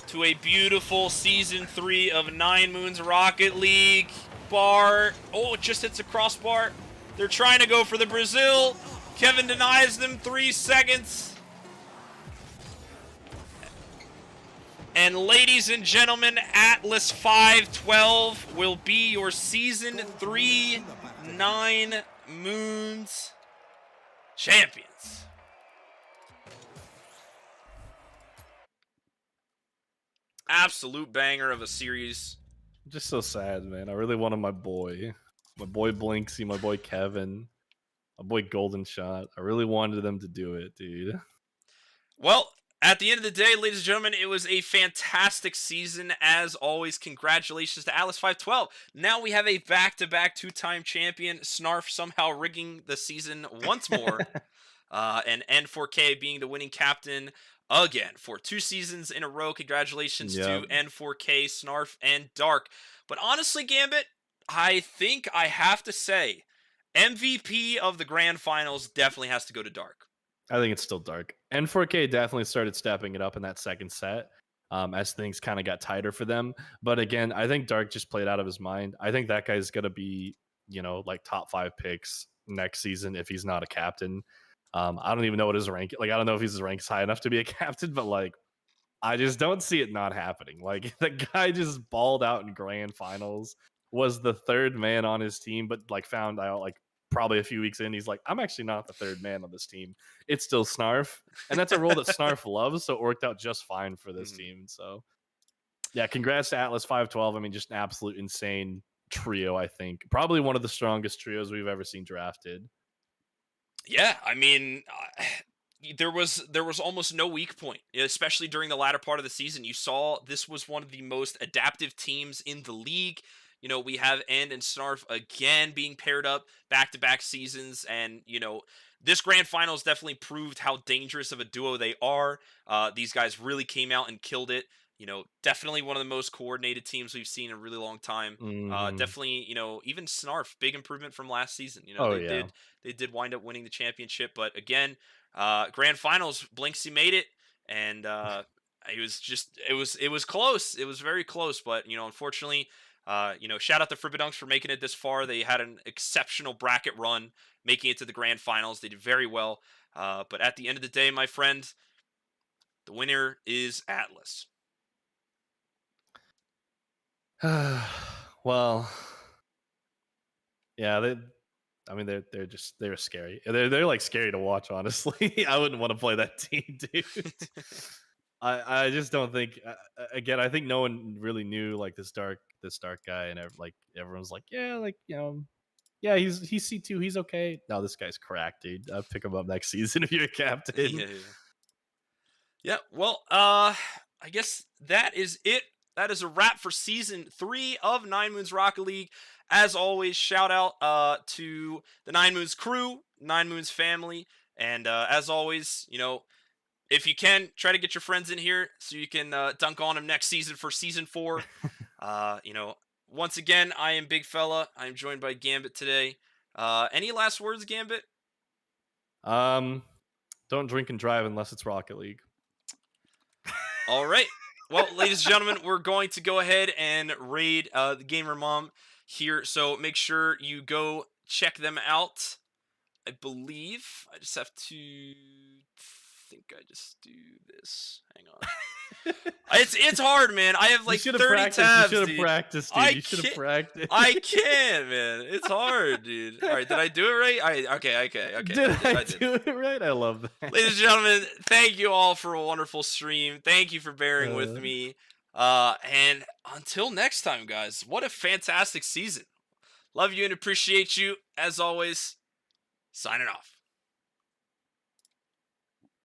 A: to a beautiful Season 3 of 9Moons Rocket League. Bar. Oh, it just hits a crossbar. They're trying to go for the Brazil. Kevin denies them 3 seconds. And ladies and gentlemen, Atlas 512 will be your Season 3 9Moons champions. Absolute banger of a series.
B: Just so sad, man. I really wanted my boy Blinksy, my boy Kevin, my boy Golden Shot. I really wanted them to do it, dude.
A: Well, At the end of the day, ladies and gentlemen, it was a fantastic season. As always, congratulations to Atlas 512. Now we have a back-to-back two-time champion, Snarf somehow rigging the season once more, and N4K being the winning captain again for 2 seasons in a row. Congratulations
B: Yep.
A: to N4K, Snarf, and Dark. But honestly, Gambit, I think I have to say, MVP of the grand finals definitely has to go to Dark.
B: I think it's still Dark. N4K definitely started stepping it up in that second set as things kind of got tighter for them. But again, I think Dark just played out of his mind. I think that guy's going to be, like top 5 picks next season if he's not a captain. I don't even know what his rank. Like, I don't know if his rank's high enough to be a captain, but like, I just don't see it not happening. Like, the guy just balled out in grand finals, was the third man on his team, but like found out like probably a few weeks in, he's like, I'm actually not the third man on this team. It's still Snarf. And that's a role that Snarf loves, so it worked out just fine for this team. So yeah, congrats to Atlas 512. I mean, just an absolute insane trio, I think. Probably one of the strongest trios we've ever seen drafted.
A: Yeah, I mean, there was almost no weak point, especially during the latter part of the season. You saw this was one of the most adaptive teams in the league. We have End and Snarf again being paired up back-to-back seasons, and this grand finals definitely proved how dangerous of a duo they are. These guys really came out and killed it. Definitely one of the most coordinated teams we've seen in a really long time.
B: Mhm.
A: Definitely, even Snarf, big improvement from last season.
B: Oh,
A: They
B: yeah.
A: did wind up winning the championship, but again, grand finals, Blinksy made it, and it was close. It was very close, but unfortunately, shout out to Fribbadunks for making it this far. They had an exceptional bracket run, making it to the grand finals. They did very well, but at the end of the day, my friend, the winner is Atlas.
B: Well, yeah, I mean, they're scary. They're like scary to watch. Honestly, I wouldn't want to play that team, dude. I just don't think. Again, I think no one really knew like this dark guy, and like everyone's like, yeah, like yeah, he's C2, he's okay. No, this guy's cracked, dude. I'll pick him up next season if you're a captain.
A: Yeah, yeah. Yeah, well, I guess that is it. That is a wrap for season 3 of 9Moons Rocket League. As always, shout out to the 9Moons crew, 9Moons family, and as always, if you can, try to get your friends in here so you can dunk on them next season for season 4. Uh, you know, Once again, I am Big Fella. I'm joined by Gambit today. Any last words, Gambit?
B: um, don't drink and drive unless it's Rocket League.
A: All right. Well, ladies and gentlemen, we're going to go ahead and raid the Gamer Mom here. So make sure you go check them out. I believe I just have to think I just do this. Hang on. It's hard, man. I have like 30 tabs,
B: You should have
A: dude.
B: practiced, dude.
A: I
B: You should have
A: can't.
B: practiced.
A: I can't, man. It's hard, dude. All right, did I do it right? Okay.
B: Did I
A: did.
B: do it right? I love that.
A: Ladies and gentlemen, thank you all for a wonderful stream. Thank you for bearing with me. And until next time, guys, what a fantastic season. Love you and appreciate you. As always, signing off.